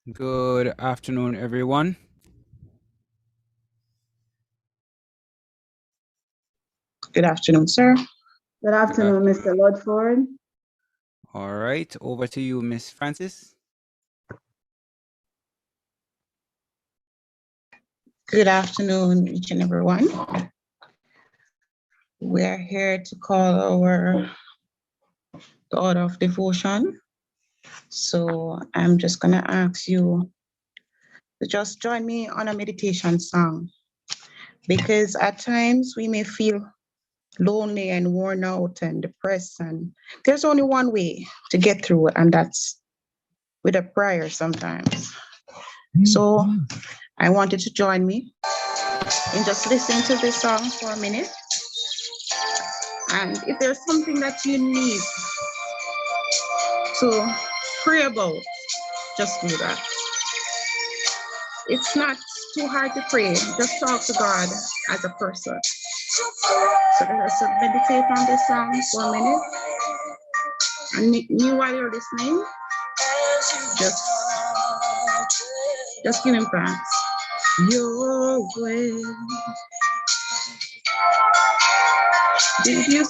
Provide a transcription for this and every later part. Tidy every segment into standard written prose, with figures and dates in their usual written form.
Good afternoon, everyone. Good afternoon, sir. Good Good afternoon, Mr. afternoon. Ludford. All right, over to you, Miss Francis. Good afternoon, each and everyone. We're here to call our the order of devotion. So I'm just gonna ask you to just join me on a meditation song because at times we may feel lonely and worn out and depressed, and there's only one way to get through it, and that's with a prayer sometimes. So I want you to join me and just listen to this song for a minute. And if there's something that you need to pray about, just do that. It's not too hard to pray. Just talk to God as a person. So let us meditate on this song for a minute. And you, while you're listening, just give him thanks. Your way. Did you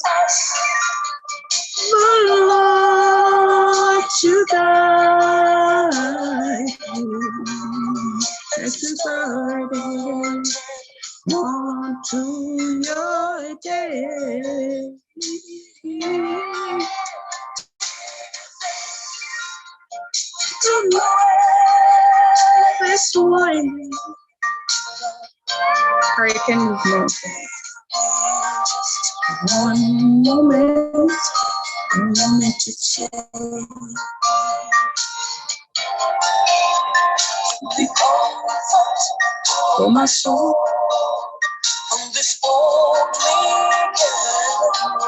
the Lord to guide you? This is burden on to your day. To know this one. Or you can move mountains. One moment to change. For my soul, on this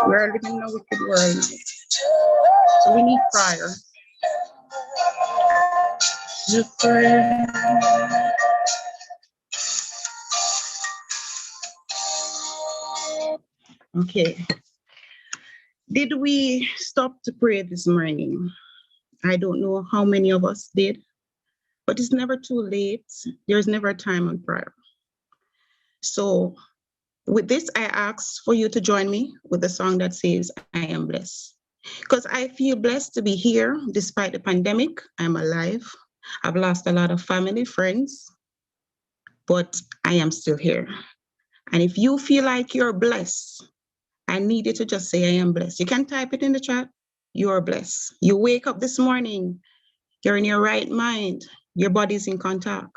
we are living in a wicked world now. So we need prayer. To pray. Okay. Did we stop to pray this morning? I don't know how many of us did, but it's never too late. There's never a time on prayer. So with this, I ask for you to join me with the song that says, I am blessed. Because I feel blessed to be here despite the pandemic. I'm alive. I've lost a lot of family, friends, but I am still here. And if you feel like you're blessed, I need you to just say, I am blessed. You can type it in the chat. You're blessed. You wake up this morning, you're in your right mind, your body's in contact.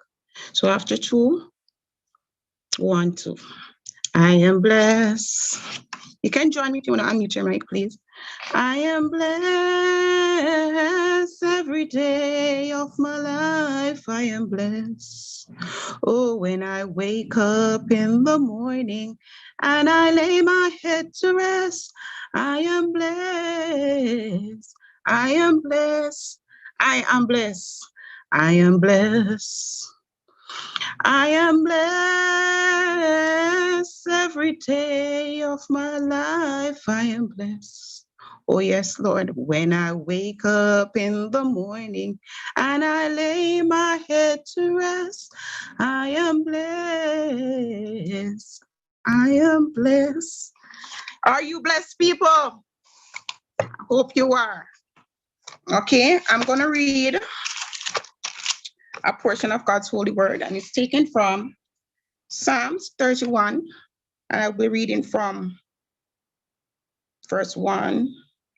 So after 2, 1, 2. I am blessed. You can join me if you want to unmute your mic, please. I am blessed every day of my life. I am blessed. Oh, when I wake up in the morning and I lay my head to rest, I am blessed. I am blessed. I am blessed. I am blessed. I am blessed every day of my life. I am blessed. Oh, yes, Lord, when I wake up in the morning and I lay my head to rest, I am blessed. I am blessed. Are you blessed, people? I hope you are. Okay, I'm going to read a portion of God's holy word, and it's taken from Psalms 31, and I'll be reading from verse 1,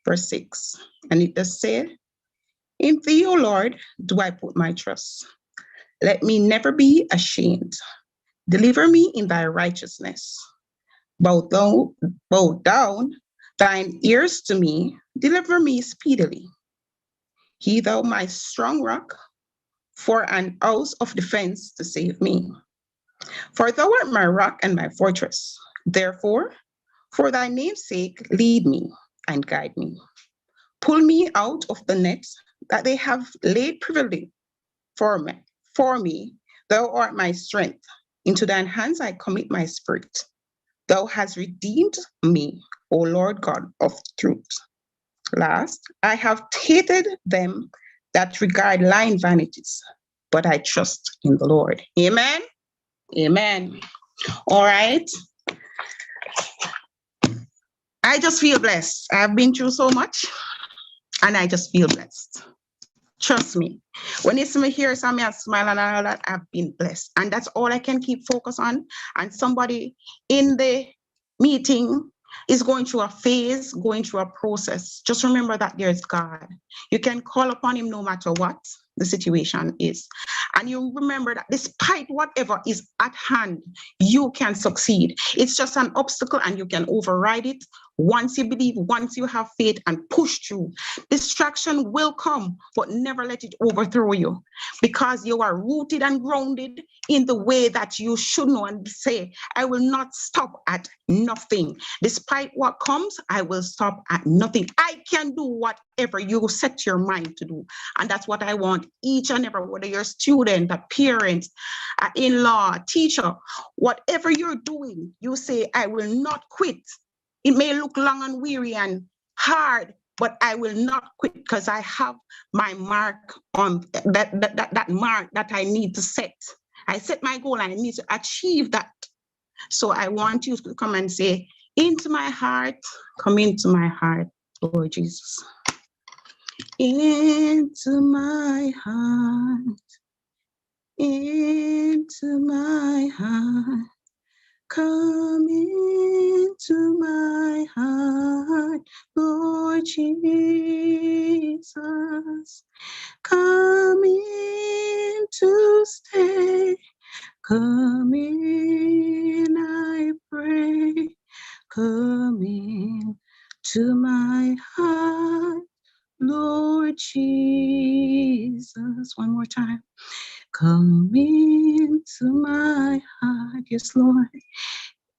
verse 6. And it does say, in thee, O Lord, do I put my trust. Let me never be ashamed. Deliver me in thy righteousness. Bow down thine ears to me. Deliver me speedily. He thou my strong rock, for an house of defense to save me. For thou art my rock and my fortress. Therefore, for thy name's sake, lead me and guide me. Pull me out of the net that they have laid privily for me. Thou art my strength. Into thine hands I commit my spirit. Thou hast redeemed me, O Lord God of truth. Last, I have hated them that regard lying vanities. but I trust in the Lord. Amen. Amen. All right. I just feel blessed. I've been through so much and I just feel blessed. Trust me. When you see me here, some me a smile and all that, I've been blessed. And that's all I can keep focus on. And somebody in the meeting is going through a phase, going through a process. Just remember that there's God. You can call upon him no matter what the situation is. And you remember that despite whatever is at hand, you can succeed. It's just an obstacle and you can override it once you believe, once you have faith and push through. Distraction will come, but never let it overthrow you because you are rooted and grounded in the way that you should know and say, I will not stop at nothing. Despite what comes, I will stop at nothing. I can do whatever you set your mind to do. And that's what I want each and every, whether you're a student, a parent, an in-law, teacher, whatever you're doing, you say, I will not quit. It may look long and weary and hard, but I will not quit because I have my mark on that mark that I need to set. I set my goal and I need to achieve that. So I want you to come and say, into my heart, come into my heart, Lord Jesus. Into my heart, into my heart. Come into my heart, Lord Jesus. Come in to stay. Come in, I pray. Come in to my heart, Lord Jesus. One more time. Come into my heart, yes, Lord,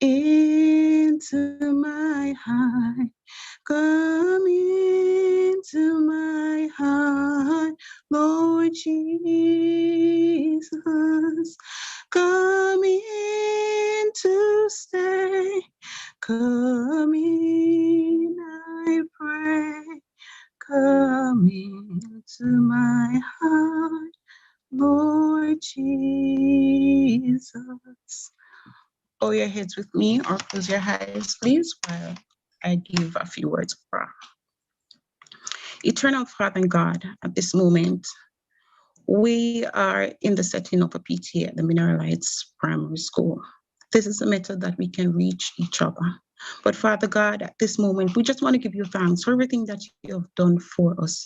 into my heart. Come into my heart, Lord Jesus. Come in to stay. Come in, I pray. Come into my heart, Lord Jesus. Bow your heads with me or close your eyes, please, while I give a few words of prayer. Eternal Father and God, at this moment, we are in the setting of a PTA at the Mineral Heights Primary School. This is a method that we can reach each other. But Father God, at this moment, we just want to give you thanks for everything that you have done for us.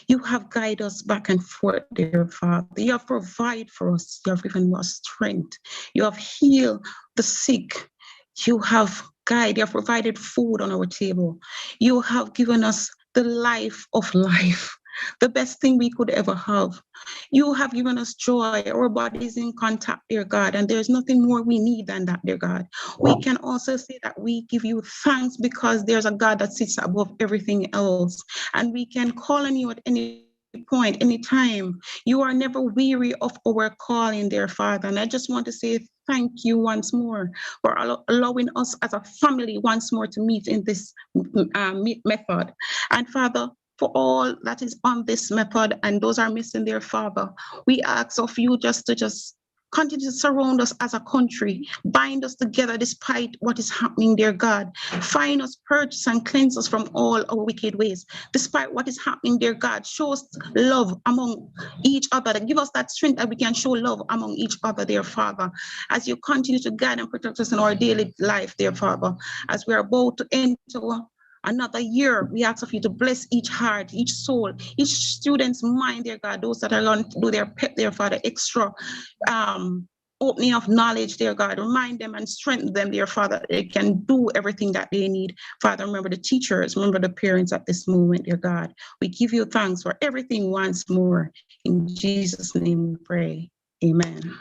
You have guided us back and forth, dear Father. You have provided for us. You have given us strength. You have healed the sick. You have guided. You have provided food on our table. You have given us the life of life, the best thing we could ever have. You have given us joy. Our body is in contact, dear God, and there's nothing more we need than that, dear God. We can also say that we give you thanks because there's a God that sits above everything else, and we can call on you at any point, any time. You are never weary of our calling, dear Father, and I just want to say thank you once more for allowing us as a family once more to meet in this method. And Father, for all that is on this method and those are missing their Father, we ask of you just to continue to surround us as a country, bind us together despite what is happening, dear God. Find us, purge us, and cleanse us from all our wicked ways. Despite what is happening, dear God, show us love among each other. Give us that strength that we can show love among each other, dear Father, as you continue to guide and protect us in our daily life, dear Father, as we are about to enter another year. We ask of you to bless each heart, each soul, each student's mind, dear God, those that are going to do their PEP, dear Father, extra opening of knowledge, dear God. Remind them and strengthen them, dear Father. They can do everything that they need. Father, remember the teachers, remember the parents at this moment, dear God. We give you thanks for everything once more. In Jesus' name we pray. Amen.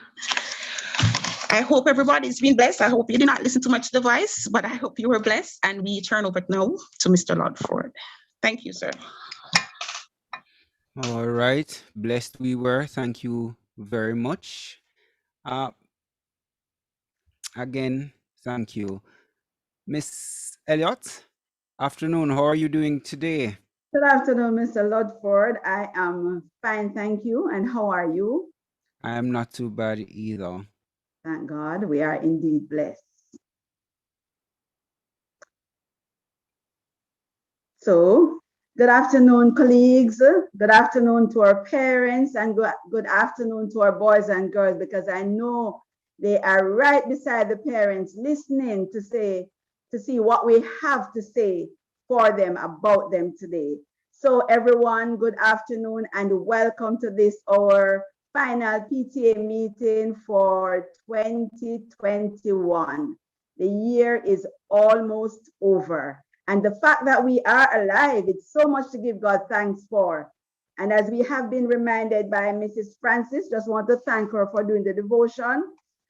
I hope everybody's been blessed. I hope you did not listen too much to the voice, but I hope you were blessed. And we turn over now to Mr. Lodford. Thank you, sir. All right. Blessed we were. Thank you very much. Again, thank you. Miss Elliott, afternoon. How are you doing today? Good afternoon, Mr. Ludford. I am fine, thank you. And how are you? I am not too bad either. Thank God, we are indeed blessed. So, good afternoon, colleagues. Good afternoon to our parents, and good afternoon to our boys and girls, because I know they are right beside the parents listening to see what we have to say for them, about them today. So everyone, good afternoon and welcome to this, our final PTA meeting for 2021. The year is almost over. And the fact that we are alive, it's so much to give God thanks for. And as we have been reminded by Mrs. Francis, just want to thank her for doing the devotion,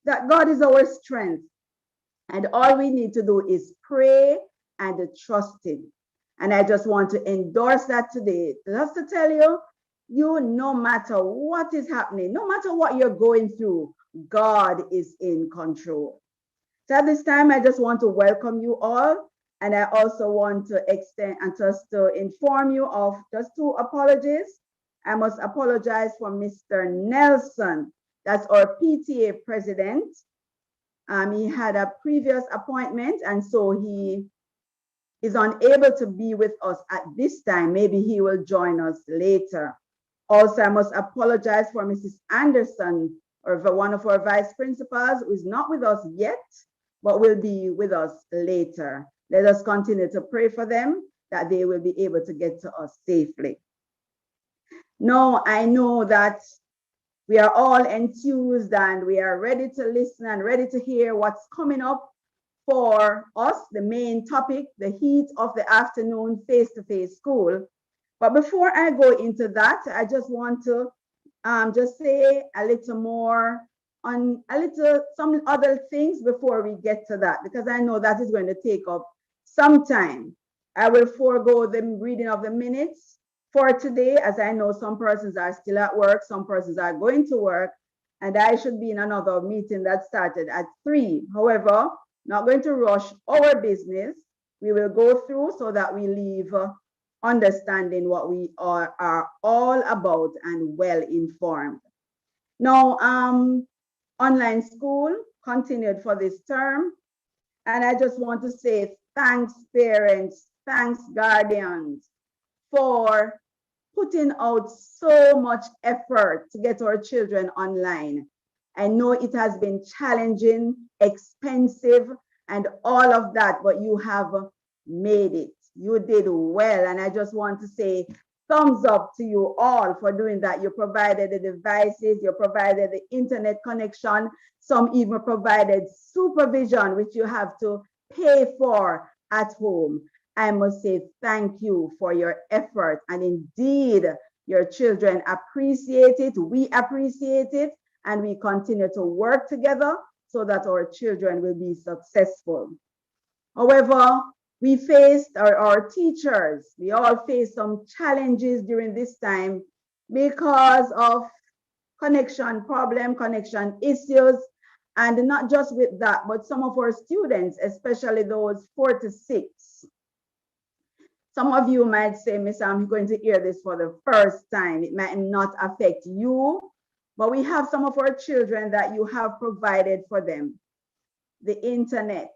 that God is our strength. And all we need to do is pray and trust Him. And I just want to endorse that today, just to tell you, no matter what is happening, no matter what you're going through, God is in control. So at this time, I just want to welcome you all. And I also want to extend and just to inform you of just two apologies. I must apologize for Mr. Nelson. That's our PTA president. He had a previous appointment, and so he is unable to be with us at this time. Maybe he will join us later. Also, I must apologize for Mrs. Anderson, or one of our vice principals, who is not with us yet, but will be with us later. Let us continue to pray for them, that they will be able to get to us safely. Now, I know that we are all enthused and we are ready to listen and ready to hear what's coming up for us, the main topic, the heat of the afternoon face-to-face school. But before I go into that, I just want to just say a little more on some other things before we get to that, because I know that is going to take up some time. I will forego the reading of the minutes for today, as I know some persons are still at work, some persons are going to work, and I should be in another meeting that started at 3. However, not going to rush our business. We will go through so that we leave understanding what we are all about and well informed. Now, online school continued for this term, and I just want to say thanks, parents, thanks, guardians, for putting out so much effort to get our children online. I know it has been challenging, expensive, and all of that, but you have made it. You did well, and I just want to say thumbs up to you all for doing that. You provided the devices, you provided the internet connection, some even provided supervision, which you have to pay for at home. I must say thank you for your effort, and indeed, your children appreciate it, we appreciate it, and we continue to work together so that our children will be successful. However, we faced, our teachers, we all faced some challenges during this time because of connection problem, connection issues, and not just with that, but some of our students, especially those 4 to 6. Some of you might say, Miss, I'm going to hear this for the first time. It might not affect you, but we have some of our children that you have provided for them. The internet,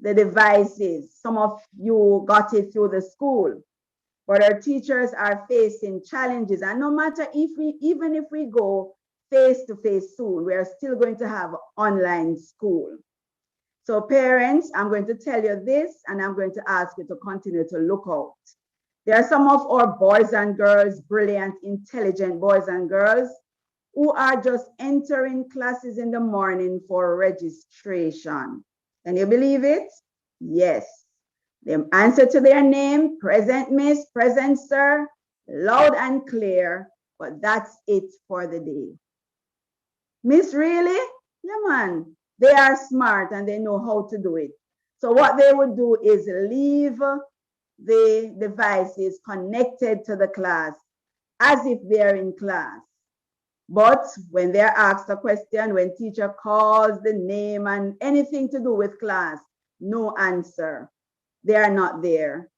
the devices, some of you got it through the school, but our teachers are facing challenges. And no matter even if we go face-to-face soon, we are still going to have online school. So parents, I'm going to tell you this, and I'm going to ask you to continue to look out. There are some of our boys and girls, brilliant, intelligent boys and girls, who are just entering classes in the morning for registration. Can you believe it? Yes. They answer to their name, present miss, present sir, loud and clear, but that's it for the day. Miss, really? Yeah, man. They are smart and they know how to do it. So what they would do is leave the devices connected to the class as if they're in class. But when they're asked a question, when teacher calls the name and anything to do with class, no answer. They are not there.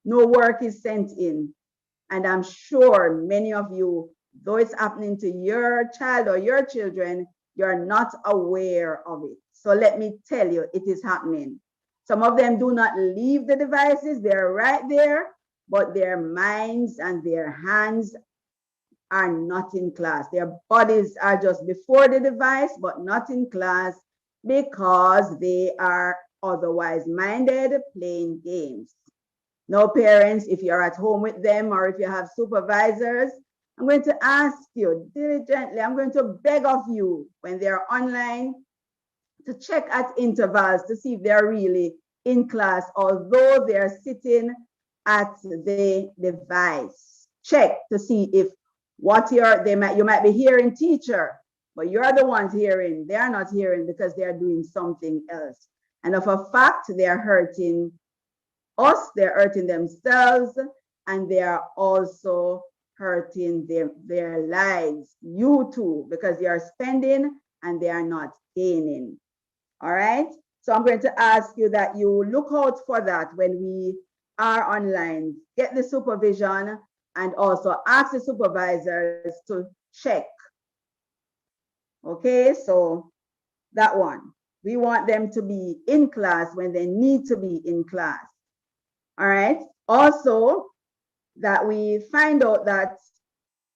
No work is sent in. And I'm sure many of you though it's happening to your child or your children, you're not aware of it. So let me tell you, it is happening. Some of them do not leave the devices, they're right there, but their minds and their hands are not in class. Their bodies are just before the device, but not in class because they are otherwise minded playing games. Now, parents, if you're at home with them or if you have supervisors, I'm going to ask you diligently, I'm going to beg of you when they're online to check at intervals to see if they're really in class, although they're sitting at the device. Check to see if what you might be hearing teacher, but you're the ones hearing. They're not hearing because they're doing something else. And of a fact, they're hurting us, they're hurting themselves, and they are also hurting their lives. You too, because they are spending and they are not gaining. All right. So I'm going to ask you that you look out for that when we are online. Get the supervision and also ask the supervisors to check. Okay, so that one. We want them to be in class when they need to be in class. All right. Also, that we find out that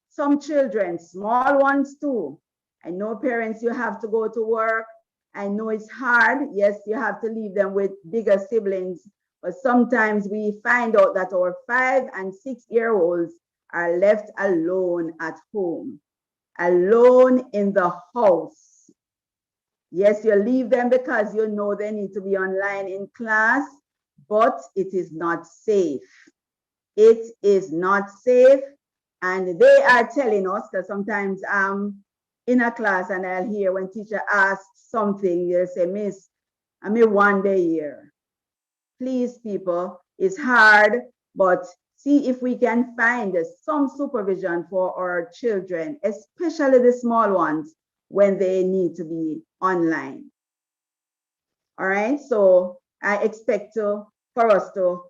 some children, small ones too, I know parents, you have to go to work. I know it's hard. Yes, you have to leave them with bigger siblings, but sometimes we find out that our 5 and 6-year-olds are left alone at home, alone in the house. Yes, you leave them because you know they need to be online in class, but it is not safe. It is not safe. And they are telling us, because sometimes I'm in a class and I'll hear when teacher asks something, they'll say, Miss, I'm here one day here. Please, people, it's hard, but see if we can find some supervision for our children, especially the small ones, when they need to be online. All right, so I expect for us to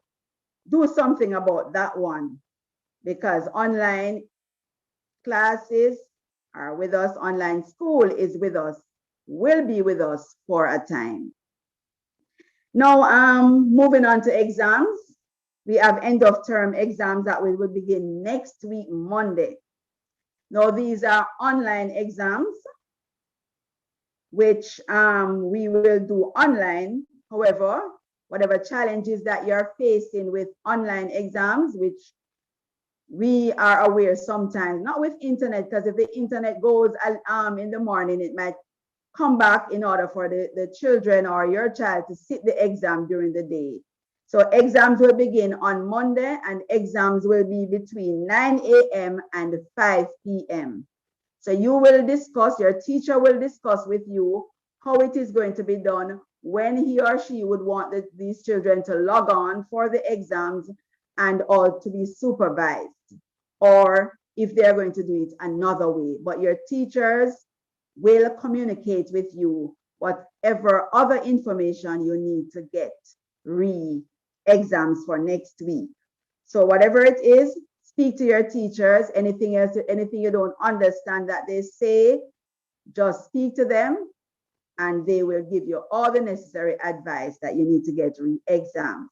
do something about that one, because online classes are with us, online school is with us, will be with us for a time. Now, moving on to exams. We have end of term exams that will begin next week, Monday. Now, these are online exams, which we will do online. However, whatever challenges that you're facing with online exams, which we are aware sometimes, not with internet, because if the internet goes in the morning, it might come back in order for the children or your child to sit the exam during the day. So exams will begin on Monday and exams will be between 9 a.m. and 5 p.m. So you will discuss, your teacher will discuss with you how it is going to be done, when he or she would want these children to log on for the exams and all to be supervised, or if they're going to do it another way. But your teachers will communicate with you whatever other information you need to get exams for next week. So whatever it is, speak to your teachers. Anything else, anything you don't understand that they say, just speak to them and they will give you all the necessary advice that you need to get exams.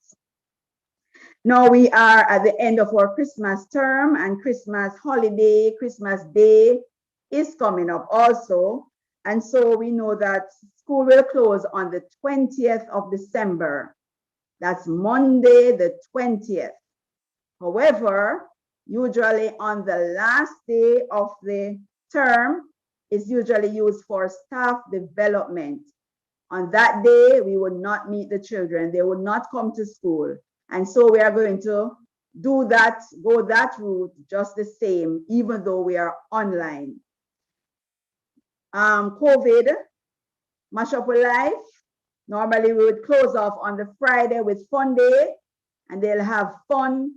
Now we are at the end of our Christmas term, and Christmas holiday, Christmas Day is coming up also. And so we know that school will close on the 20th of December. That's Monday, the 20th. However, usually on the last day of the term is usually used for staff development. On that day, we would not meet the children. They would not come to school. And so we are going to do that, go that route just the same, even though we are online. COVID, mash up with life. Normally we would close off on the Friday with fun day, and they'll have fun,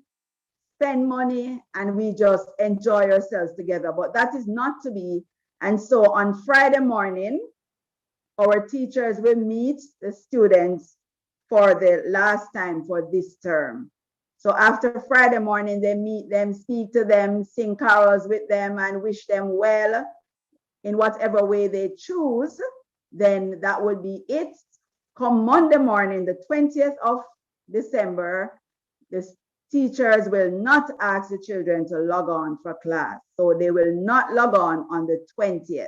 spend money, and we just enjoy ourselves together. But that is not to be. And so on Friday morning, our teachers will meet the students for the last time for this term. So after Friday morning, they meet them, speak to them, sing carols with them, and wish them well in whatever way they choose. Then that would be it. Come Monday morning, the 20th of December, the teachers will not ask the children to log on for class. So they will not log on the 20th.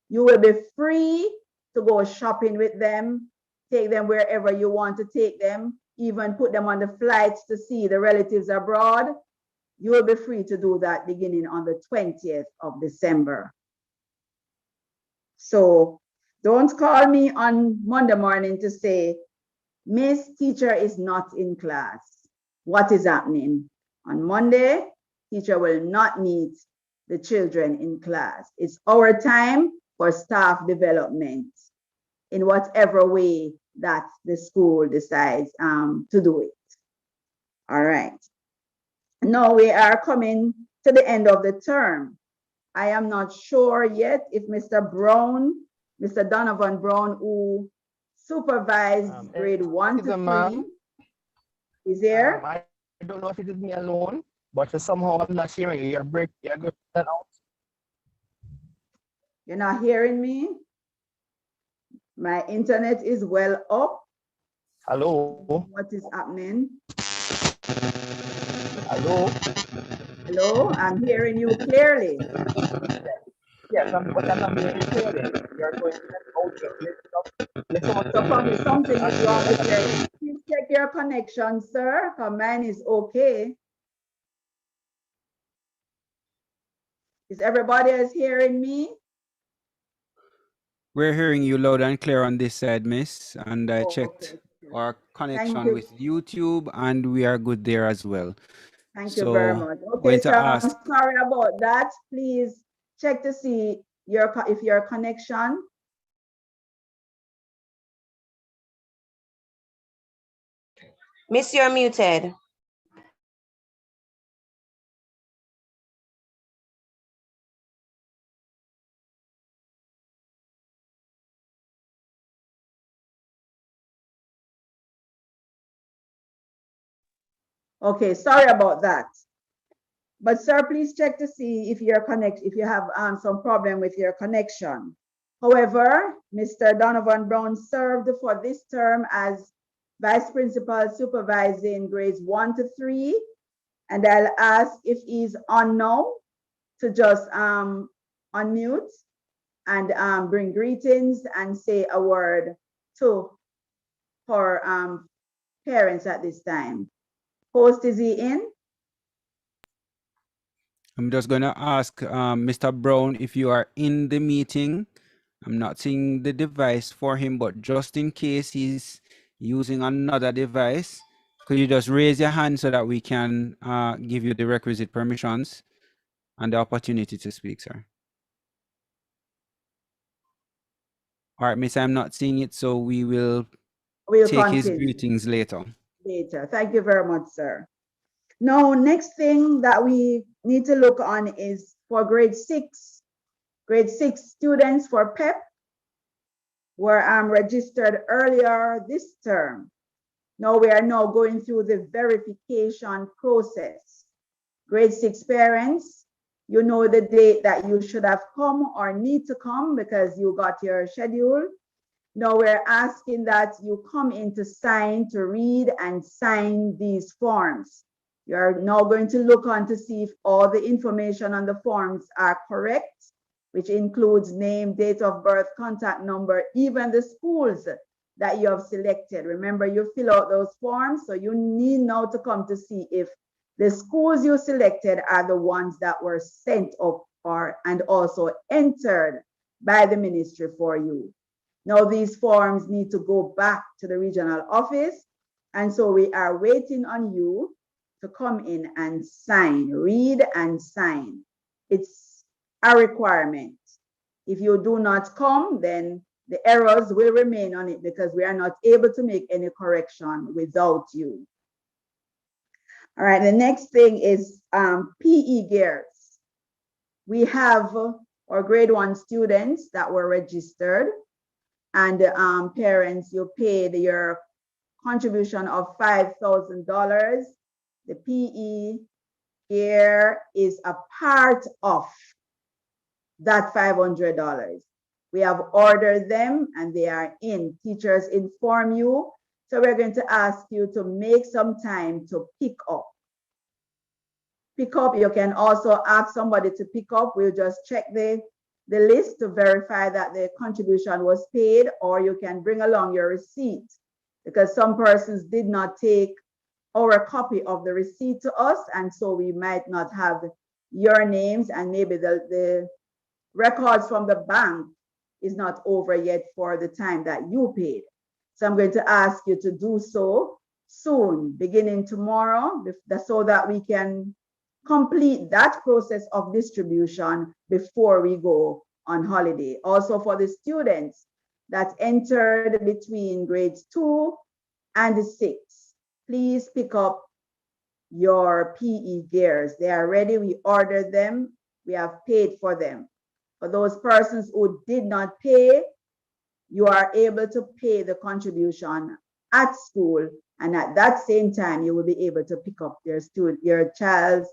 You will be free to go shopping with them, take them wherever you want to take them, even put them on the flights to see the relatives abroad. You will be free to do that beginning on the 20th of December. So don't call me on Monday morning to say, Miss, teacher is not in class. What is happening? On Monday, teacher will not meet the children in class. It's our time for staff development in whatever way that the school decides to do it. All right. Now we are coming to the end of the term. I am not sure yet if Mr. Brown, Mr. Donovan Brown, who supervised grade 1 to 3, is there? I don't know if it is me alone, but somehow I'm not hearing you. You're breaking. You're good out. You're not hearing me? My internet is well up. Hello. What is happening? Hello. Hello, I'm hearing you clearly. Yes, but I'm not hearing you clearly. You're going out. So probably something is wrong with your, please check your connection, sir, because mine is okay. Is everybody else hearing me? We're hearing you loud and clear on this side, miss. And I checked Okay. our Thank connection you. with YouTube, and we are good there as well. Thank you very much. Okay, sir, I'm sorry about that. Please check to see if your connection. Miss, you're muted. Okay, sorry about that. But sir, please check to see if you have some problem with your connection. However, Mr. Donovan Brown served for this term as vice principal supervising grades 1 to 3. And I'll ask if he's on now to just unmute and bring greetings and say a word to her parents at this time. Host, is he in? I'm just going to ask Mr. Brown if you are in the meeting. I'm not seeing the device for him, but just in case he's using another device, could you just raise your hand so that we can give you the requisite permissions and the opportunity to speak, sir? All right, miss, I'm not seeing it, so we'll take his greetings later. Later. Thank you very much, sir. Now, next thing that we need to look on is for grade 6 students for PEP were registered earlier this term. Now we are now going through the verification process. Grade 6 parents, you know the date that you should have come or need to come because you got your schedule. Now we're asking that you come in to read and sign these forms. You're now going to look on to see if all the information on the forms are correct, which includes name, date of birth, contact number, even the schools that you have selected. Remember, you fill out those forms, so you need now to come to see if the schools you selected are the ones that were sent up and also entered by the ministry for you. Now these forms need to go back to the regional office, and so we are waiting on you to come in and sign, read and sign. It's a requirement. If you do not come, then the errors will remain on it because we are not able to make any correction without you. All right, the next thing is PE gears. We have our grade 1 students that were registered, and parents, you paid your contribution of $5,000 The PE gear is a part of that $500. We have ordered them and they are in. Teachers inform you. So we're going to ask you to make some time to pick up. Pick up, you can also ask somebody to pick up. We'll just check the list to verify that the contribution was paid, or you can bring along your receipt because some persons did not take our copy of the receipt to us, and so we might not have your names, and maybe the records from the bank is not over yet for the time that you paid. So I'm going to ask you to do so soon, beginning tomorrow, so that we can complete that process of distribution before we go on holiday. Also for the students that entered between grades 2 and 6, please pick up your PE gears. They are ready. We ordered them. We have paid for them. For those persons who did not pay, you are able to pay the contribution at school, and at that same time, you will be able to pick up your child's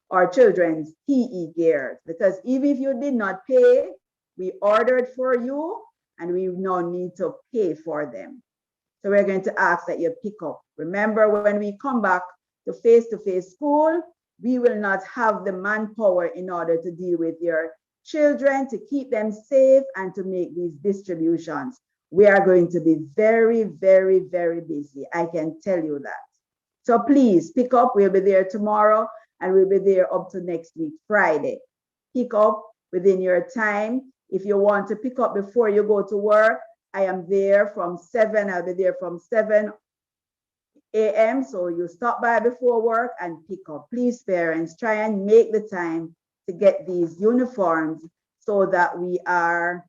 or children's PE gears. Because even if you did not pay, we ordered for you, and we now need to pay for them. So we're going to ask that you pick up. Remember, when we come back to face-to-face school, we will not have the manpower in order to deal with your children, to keep them safe and to make these distributions. We are going to be very, very, very busy. I can tell you that. So please pick up. We'll be there tomorrow and we'll be there up to next week, Friday. Pick up within your time. If you want to pick up before you go to work, I am there from 7. I'll be there from 7 a.m. So you stop by before work and pick up. Please, parents, try and make the time to get these uniforms so that we are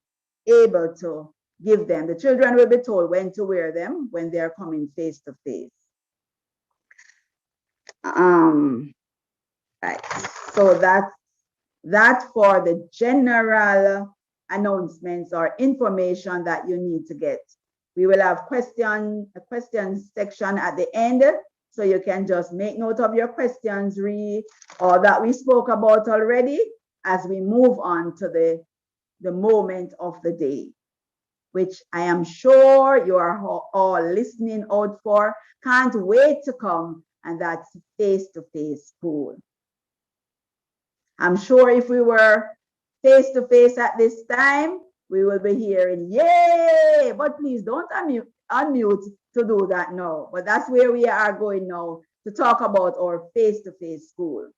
able to give them. The children will be told when to wear them when they're coming face to face. Right. So that's for the general announcements or information that you need to get. We will have a question section at the end, so you can just make note of your questions, or that we spoke about already as we move on to the moment of the day, which I am sure you are all listening out for. Can't wait to come, and that's face-to-face school. I'm sure if we were face-to-face at this time, we will be hearing, yay! But please don't unmute to do that now. But that's where we are going now to talk about our face-to-face school.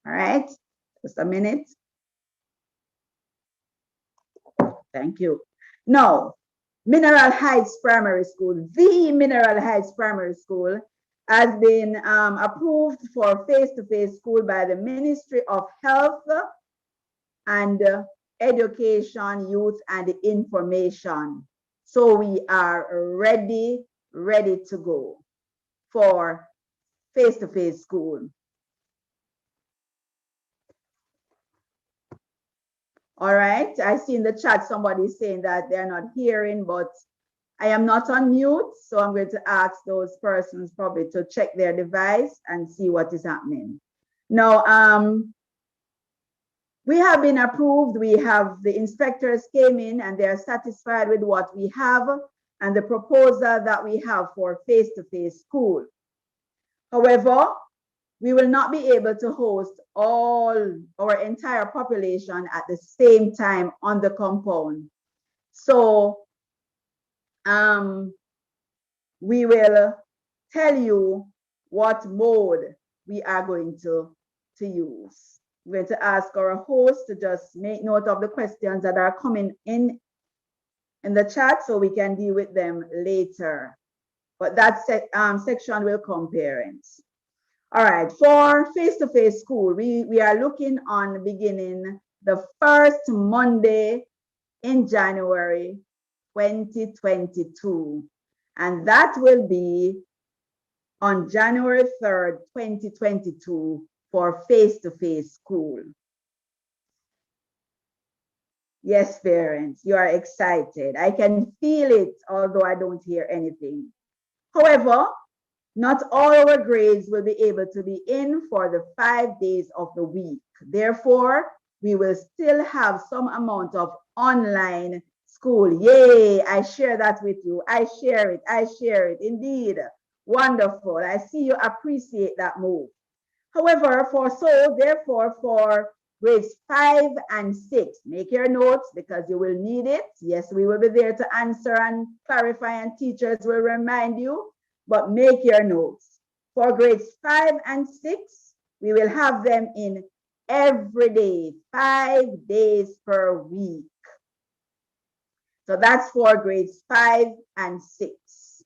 All right, just a minute. Thank you. Now, Mineral Heights Primary School, the Mineral Heights Primary School has been approved for face-to-face school by the Ministry of Health and Education, Youth and Information. So we are ready to go for face-to-face school. All right, I see in the chat somebody saying that they're not hearing, but I am not on mute, so I'm going to ask those persons probably to check their device and see what is happening. Now, we have been approved. We have the inspectors came in and they're satisfied with what we have and the proposal that we have for face-to-face school. However, we will not be able to host all our entire population at the same time on the compound. So we will tell you what mode we are going to use. We're going to ask our host to just make note of the questions that are coming in the chat so we can deal with them later. But that section will come, parents. All right, for face-to-face school, we are looking on beginning the first Monday in January 2022. And that will be on January 3rd, 2022 for face-to-face school. Yes, parents, you are excited. I can feel it, although I don't hear anything. However, Not all our grades will be able to be in for the 5 days of the week. Therefore, we will still have some amount of online school. Yay, I share that with you. I share it. Indeed, wonderful. I see you appreciate that move. However, therefore, for grades 5 and 6, make your notes because you will need it. Yes, we will be there to answer and clarify, and teachers will remind you, but make your notes. For grades 5 and 6, we will have them in every day, 5 days per week. So that's for grades 5 and 6.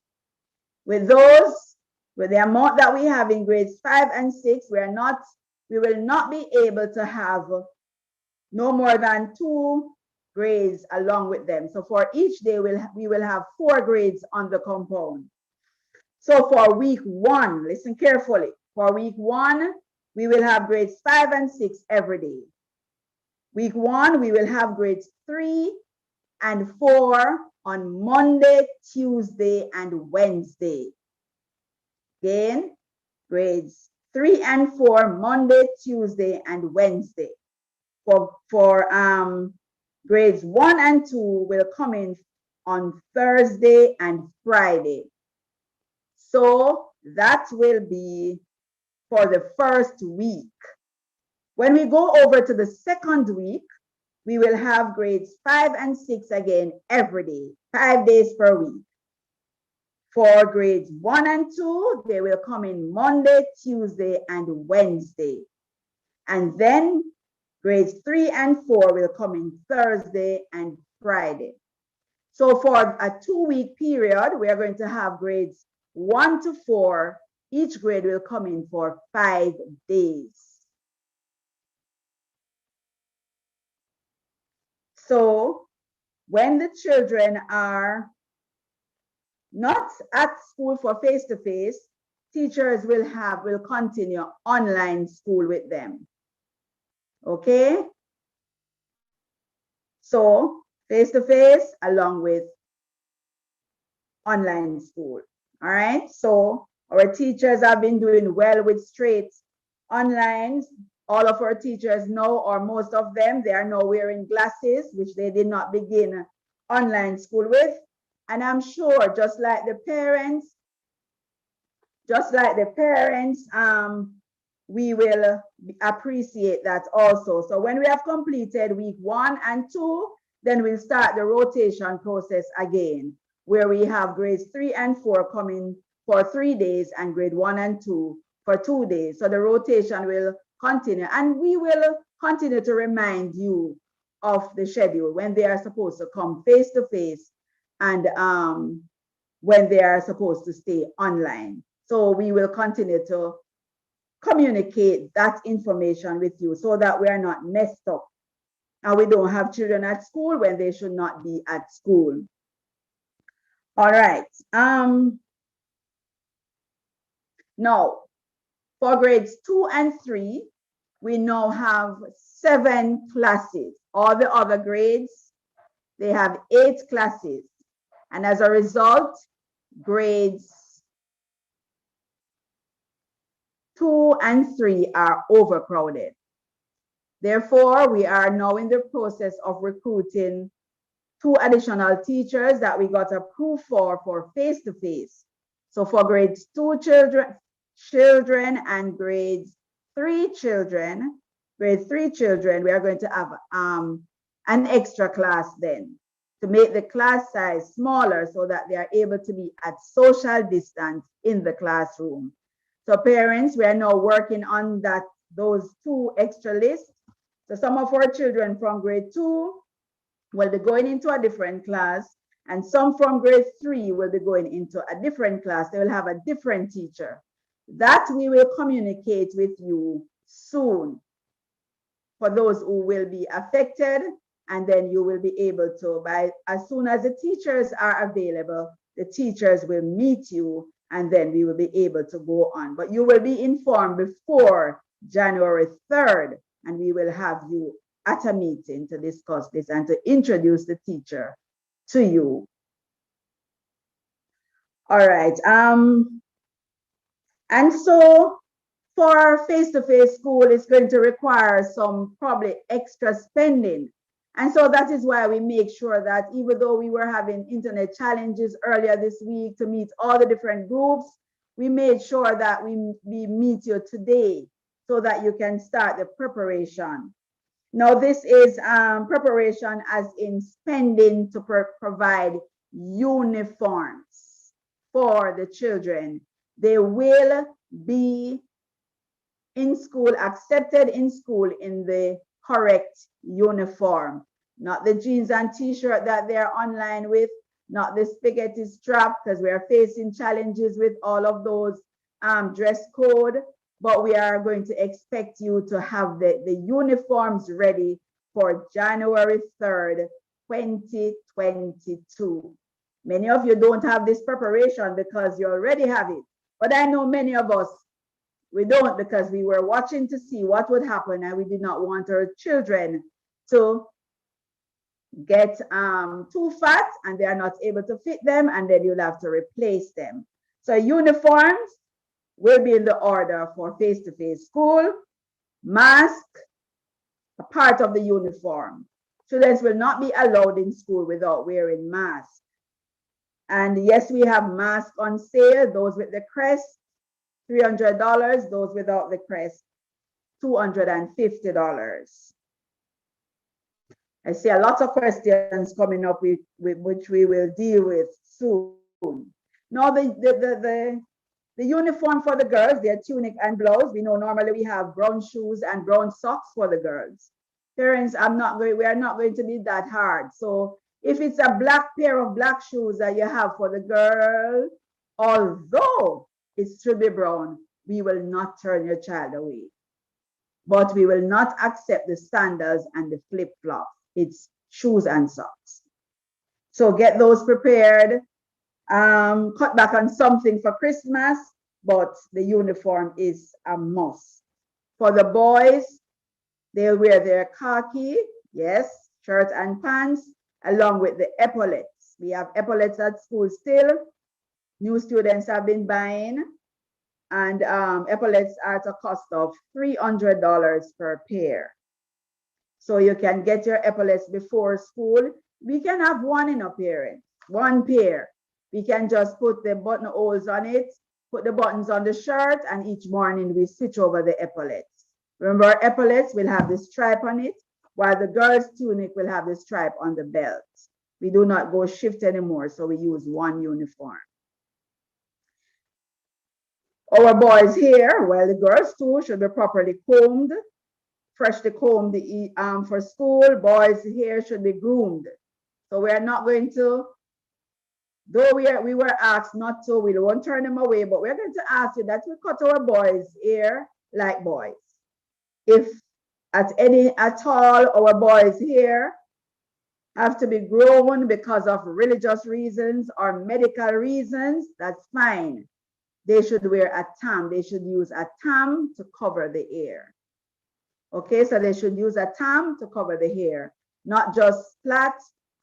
With the amount that we have in grades 5 and 6, we will not be able to have no more than 2 grades along with them. So for each day, we will have 4 grades on the compound. So for week 1, listen carefully. For week 1, we will have grades 5 and 6 every day. Week 1, we will have grades 3 and 4 on Monday, Tuesday, and Wednesday. Again, grades 3 and 4, Monday, Tuesday, and Wednesday. For grades 1 and 2 will come in on Thursday and Friday. So that will be for the first week. When we go over to the second week, we will have grades 5 and 6 again every day, 5 days per week. For grades 1 and 2, they will come in Monday, Tuesday, and Wednesday. And then grades 3 and 4 will come in Thursday and Friday. So for a 2-week period, we are going to have grades 1 to 4. Each grade will come in for 5 days. So when the children are not at school for face-to-face, teachers will continue online school with them. Okay? So face-to-face along with online school. All right? So our teachers have been doing well with straight online. All of our teachers know, or most of them, they are now wearing glasses, which they did not begin online school with. And I'm sure just like the parents, we will appreciate that also. So when we have completed week 1 and 2, then we'll start the rotation process again, where we have grades 3 and 4 coming for 3 days and grade 1 and 2 for 2 days. So the rotation will continue, and we will continue to remind you of the schedule when they are supposed to come face to face and when they are supposed to stay online. So we will continue to communicate that information with you so that we are not messed up and we don't have children at school when they should not be at school. All right. Now, for grades 2 and 3, we now have 7 classes. All the other grades, they have 8 classes. And as a result, grades 2 and 3 are overcrowded. Therefore, we are now in the process of recruiting 2 additional teachers that we got approved for face-to-face. So for grades 2 children and grades 3 children, we are going to have an extra class then to make the class size smaller so that they are able to be at social distance in the classroom. So parents, we are now working on those 2 extra lists. So some of our children from grade 2 will be going into a different class, and some from grade 3 will be going into a different class. They will have a different teacher. That we will communicate with you soon for those who will be affected, and then you will be able to, as soon as the teachers are available, the teachers will meet you, and then we will be able to go on. But you will be informed before January 3rd, and we will have you at a meeting to discuss this and to introduce the teacher to you. All right. And so for face-to-face school, it's going to require some probably extra spending. And so that is why we make sure that even though we were having internet challenges earlier this week to meet all the different groups, we made sure that we meet you today so that you can start the preparation. Now, this is preparation as in spending to provide uniforms for the children. They will be in school, accepted in school in the correct uniform, not the jeans and t-shirt that they're online with, not the spaghetti strap, because we're facing challenges with all of those dress code, but we are going to expect you to have the uniforms ready for January 3rd, 2022. Many of you don't have this preparation because you already have it, but I know many of us, we don't, because we were watching to see what would happen and we did not want our children to get too fat and they are not able to fit them, and then you'll have to replace them. So uniforms will be in the order for face-to-face school. Mask, a part of the uniform. Students will not be allowed in school without wearing masks. And yes, we have masks on sale, those with the crest, $300, those without the crest, $250. I see a lot of questions coming up with which we will deal with soon. Now the uniform for the girls, their tunic and blouse. We know normally we have brown shoes and brown socks for the girls. Parents, we are not going to be that hard. So if it's a black pair of black shoes that you have for the girl, although it should be brown, we will not turn your child away. But we will not accept the sandals and the flip-flop. It's shoes and socks. So get those prepared. Cut back on something for Christmas, but the uniform is a must. For the boys, they'll wear their khaki, yes, shirt and pants, along with the epaulets. We have epaulets at school still. New students have been buying, and epaulets are at a cost of $300 per pair. So you can get your epaulets before school. We can have one in a parent, one pair. We can just put the buttonholes on it, put the buttons on the shirt, and each morning we switch over the epaulets. Remember, epaulets will have the stripe on it, while the girl's tunic will have the stripe on the belt. We do not go shift anymore, so we use one uniform. Our boys here, well, the girls too, should be properly combed, freshly combed for school. Boys' hair should be groomed. So we are not going to, though we were asked not to, we won't turn them away, but we're going to ask you that we cut our boys' hair like boys. If at all our boys' hair have to be grown because of religious reasons or medical reasons, that's fine. They should wear a tam. They should use a tam to cover the hair. Okay, so they should use a tam to cover the hair, not just flat,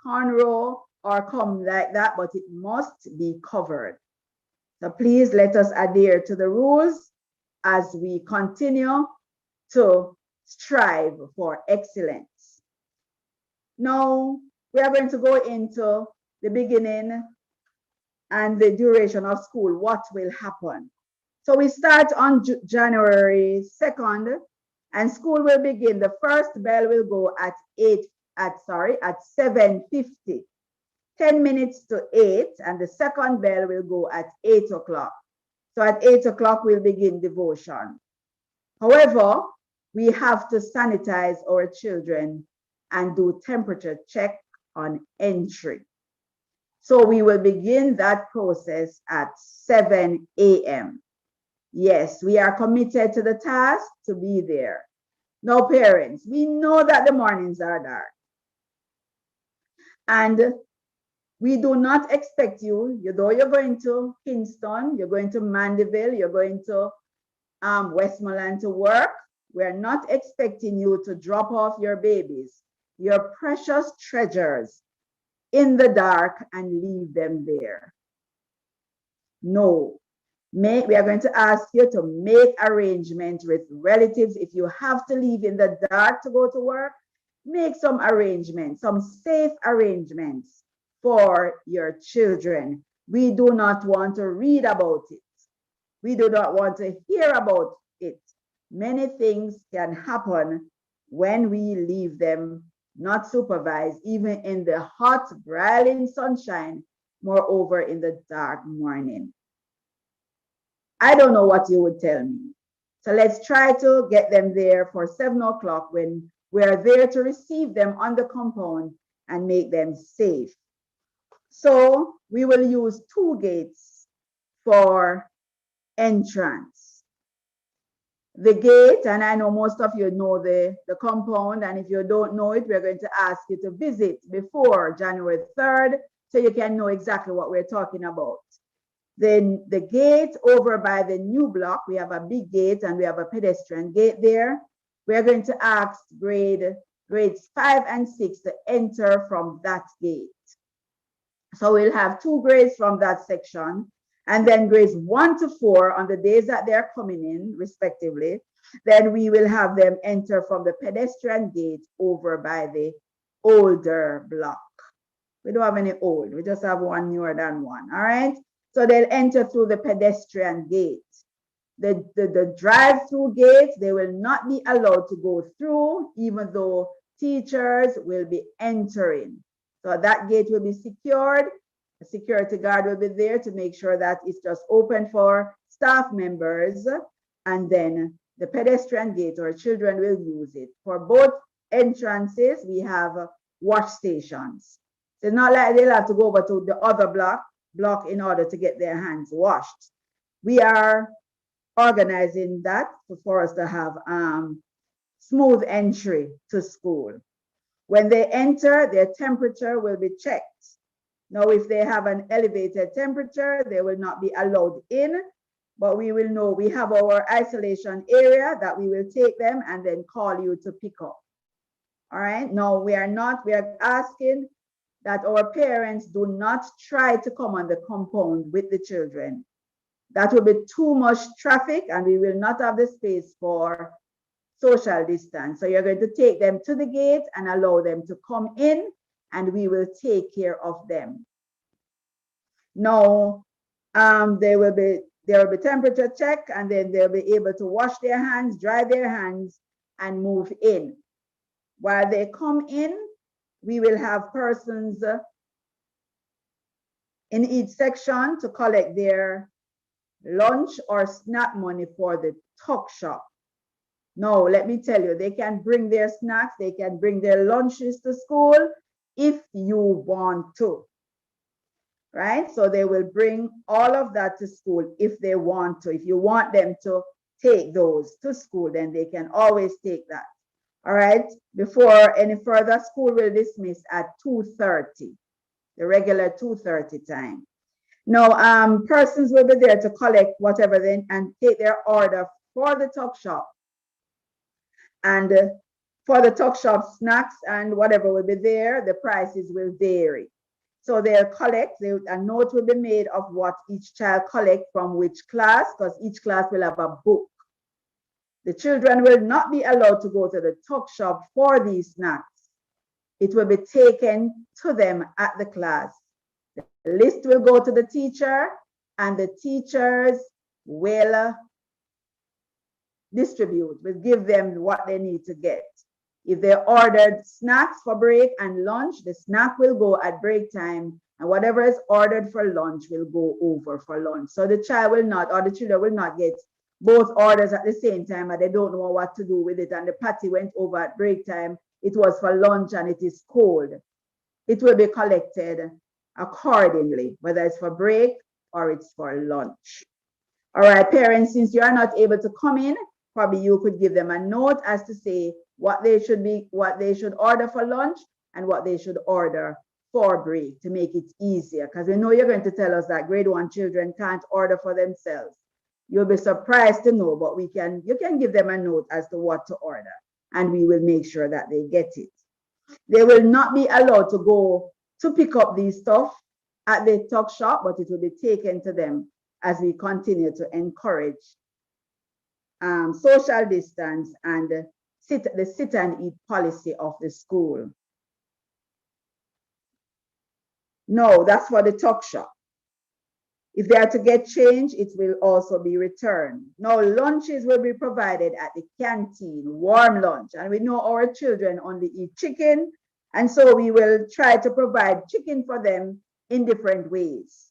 cornrow, or come like that, but it must be covered. So please let us adhere to the rules as we continue to strive for excellence. Now, we are going to go into the beginning and the duration of school, what will happen. So we start on January 2nd, and school will begin. The first bell will go at 7:50, 10 minutes to 8, and the second bell will go at 8 o'clock. So at 8 o'clock, we'll begin devotion. However, we have to sanitize our children and do temperature check on entry. So we will begin that process at 7 a.m. Yes, we are committed to the task to be there. Now, parents, we know that the mornings are dark. And we do not expect you, though you're going to Kingston, you're going to Mandeville, you're going to Westmoreland to work, we're not expecting you to drop off your babies, your precious treasures, in the dark and leave them there. No, We are going to ask you to make arrangements with relatives. If you have to leave in the dark to go to work, make some arrangements, some safe arrangements for your children. We do not want to read about it. We do not want to hear about it. Many things can happen when we leave them not supervised, even in the hot, broiling sunshine, moreover in the dark morning. I don't know what you would tell me. So let's try to get them there for 7 o'clock when we're there to receive them on the compound and make them safe. So we will use 2 gates for entrance. The gate, and I know most of you know the compound, and if you don't know it, we're going to ask you to visit before January 3rd so you can know exactly what we're talking about. Then the gate over by the new block, we have a big gate and we have a pedestrian gate there. We're going to ask grades 5 and 6 to enter from that gate. So we'll have 2 grades from that section, and then grades 1 to 4 on the days that they're coming in, respectively. Then we will have them enter from the pedestrian gate over by the older block. We don't have any old, we just have one newer than one, all right? So they'll enter through the pedestrian gate. The drive-through gates, they will not be allowed to go through, even though teachers will be entering. So that gate will be secured. A security guard will be there to make sure that it's just open for staff members. And then the pedestrian gate, or children will use it. For both entrances, we have wash stations. So it's not like they'll have to go over to the other block in order to get their hands washed. We are organizing that for us to have smooth entry to school. When they enter, their temperature will be checked. Now, if they have an elevated temperature, they will not be allowed in, but we will know we have our isolation area that we will take them and then call you to pick up. All right, no, we are asking that our parents do not try to come on the compound with the children. That will be too much traffic and we will not have the space for social distance. So you're going to take them to the gate and allow them to come in, and we will take care of them. Now, there will be temperature check, and then they'll be able to wash their hands, dry their hands, and move in. While they come in, we will have persons in each section to collect their lunch or snack money for the tuck shop. No, let me tell you, they can bring their snacks, they can bring their lunches to school if you want to, right? So they will bring all of that to school if they want to. If you want them to take those to school, then they can always take that. All right, before any further, school will dismiss at 2:30, the regular 2:30 time. Now, persons will be there to collect whatever then and take their order for the tuck shop. And for the tuck shop snacks and whatever will be there, the prices will vary. So they'll collect, a note will be made of what each child collect from which class, because each class will have a book. The children will not be allowed to go to the tuck shop for these snacks. It will be taken to them at the class. The list will go to the teacher, and the teachers will distribute, will give them what they need to get. If they ordered snacks for break and lunch, the snack will go at break time, and whatever is ordered for lunch will go over for lunch. So the child will not, or the children will not get both orders at the same time, and they don't know what to do with it. And the patty went over at break time. It was for lunch and it is cold. It will be collected accordingly, whether it's for break or it's for lunch. All right, parents, since you are not able to come in, probably you could give them a note as to say what they should order for lunch and what they should order for break to make it easier. Because we know you're going to tell us that grade 1 children can't order for themselves. You'll be surprised to know, but you can give them a note as to what to order, and we will make sure that they get it. They will not be allowed to go to pick up these stuff at the tuck shop, but it will be taken to them as we continue to encourage social distance and the sit and eat policy of the school. No, that's for the tuck shop. If they are to get change, it will also be returned. Now, lunches will be provided at the canteen, warm lunch. And we know our children only eat chicken. And so we will try to provide chicken for them in different ways.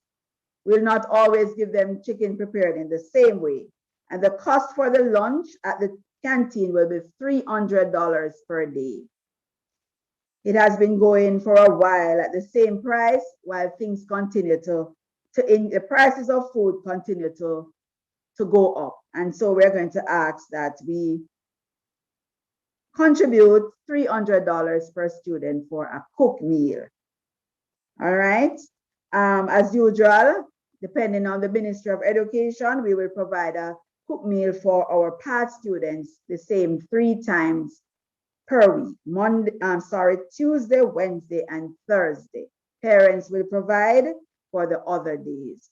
We'll not always give them chicken prepared in the same way. And the cost for the lunch at the canteen will be $300 per day. It has been going for a while at the same price while things continue the prices of food continue to go up. And so we're going to ask that we contribute $300 per student for a cooked meal. All right. As usual, depending on the Ministry of Education, we will provide a cooked meal for our PAT students the same 3 times per week. Tuesday, Wednesday, and Thursday. Parents will provide for the other days.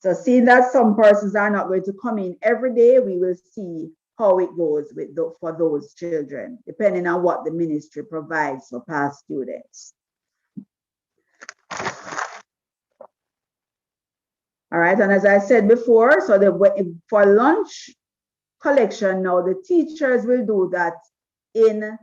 So seeing that some persons are not going to come in every day, we will see how it goes for those children, depending on what the ministry provides for past students. All right, and as I said before, so for lunch collection now, the teachers will do that in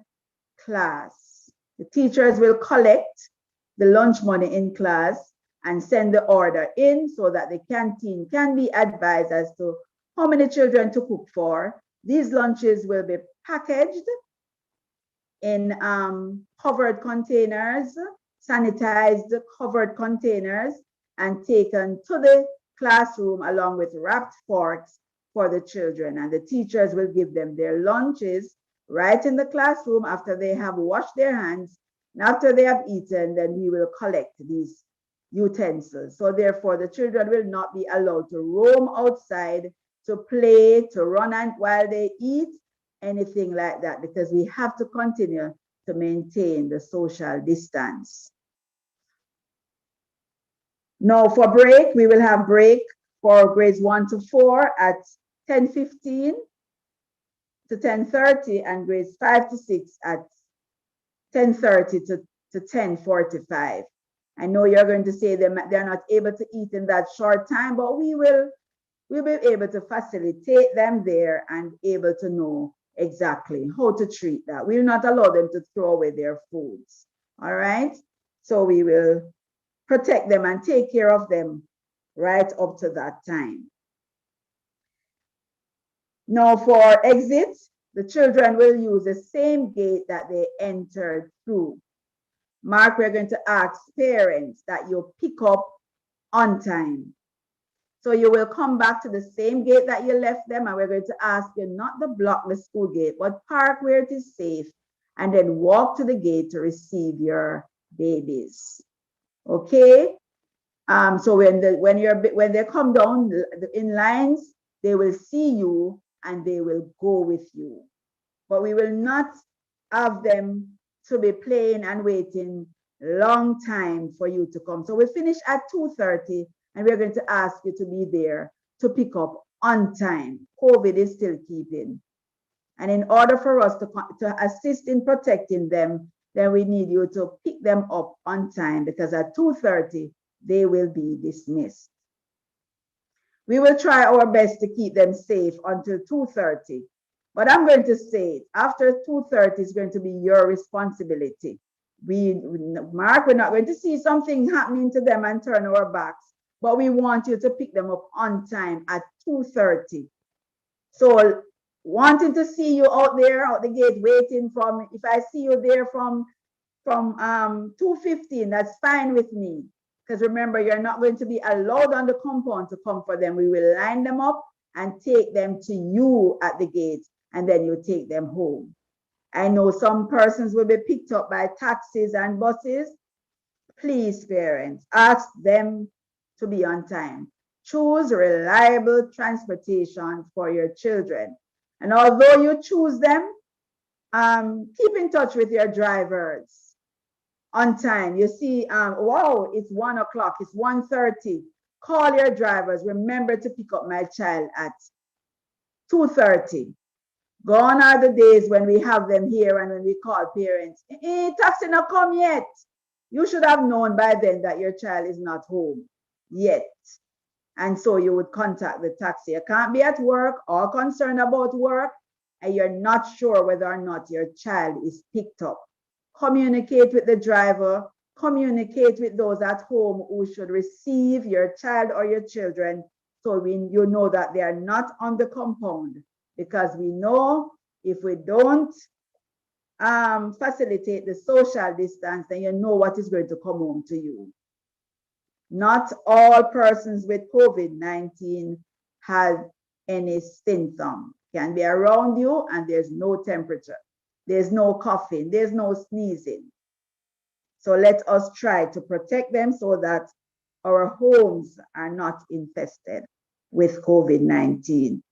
class. The teachers will collect the lunch money in class and send the order in so that the canteen can be advised as to how many children to cook for. These lunches will be packaged in covered containers, sanitized covered containers, and taken to the classroom along with wrapped forks for the children. And the teachers will give them their lunches right in the classroom after they have washed their hands. And after they have eaten, then we will collect these utensils. So therefore, the children will not be allowed to roam outside, to play, to run while they eat, anything like that, because we have to continue to maintain the social distance. Now for break, we will have break for grades 1 to 4 at 10:15 to 10:30 and grades 5 to 6 at 10:30 to 10:45. I know you're going to say they're not able to eat in that short time, but we'll be able to facilitate them there and able to know exactly how to treat that. We'll not allow them to throw away their foods. All right. So we will protect them and take care of them right up to that time. Now for exits, the children will use the same gate that they entered through. Mark, we're going to ask parents that you pick up on time. So you will come back to the same gate that you left them, and we're going to ask you not to block the school gate, but park where it is safe, and then walk to the gate to receive your babies. Okay? So when they come down in lines, they will see you and they will go with you. But we will not have them to be playing and waiting long time for you to come. So we finish at 2:30 and we're going to ask you to be there to pick up on time. COVID is still keeping. And in order for us to assist in protecting them, then we need you to pick them up on time, because at 2:30, they will be dismissed. We will try our best to keep them safe until 2:30. But I'm going to say, after 2:30 is going to be your responsibility. Mark, we're not going to see something happening to them and turn our backs, but we want you to pick them up on time at 2:30. So wanting to see you out there, out the gate, waiting from, if I see you there from 2:15, that's fine with me. Because remember, you're not going to be allowed on the compound to come for them. We will line them up and take them to you at the gate, and then you take them home. I know some persons will be picked up by taxis and buses. Please, parents, ask them to be on time. Choose reliable transportation for your children. And although you choose them, keep in touch with your drivers on time. You see, wow, it's 1 o'clock, it's 1:30. Call your drivers. Remember to pick up my child at 2:30. Gone are the days when we have them here and when we call parents. Taxi not come yet. You should have known by then that your child is not home yet. And so you would contact the taxi. You can't be at work, all concerned about work, and you're not sure whether or not your child is picked up. Communicate with the driver, communicate with those at home who should receive your child or your children, so you know that they are not on the compound, because we know if we don't facilitate the social distance, then you know what is going to come home to you. Not all persons with COVID-19 have any symptom. Can be around you and there's no temperature. There's no coughing. There's no sneezing. So let us try to protect them so that our homes are not infested with COVID-19.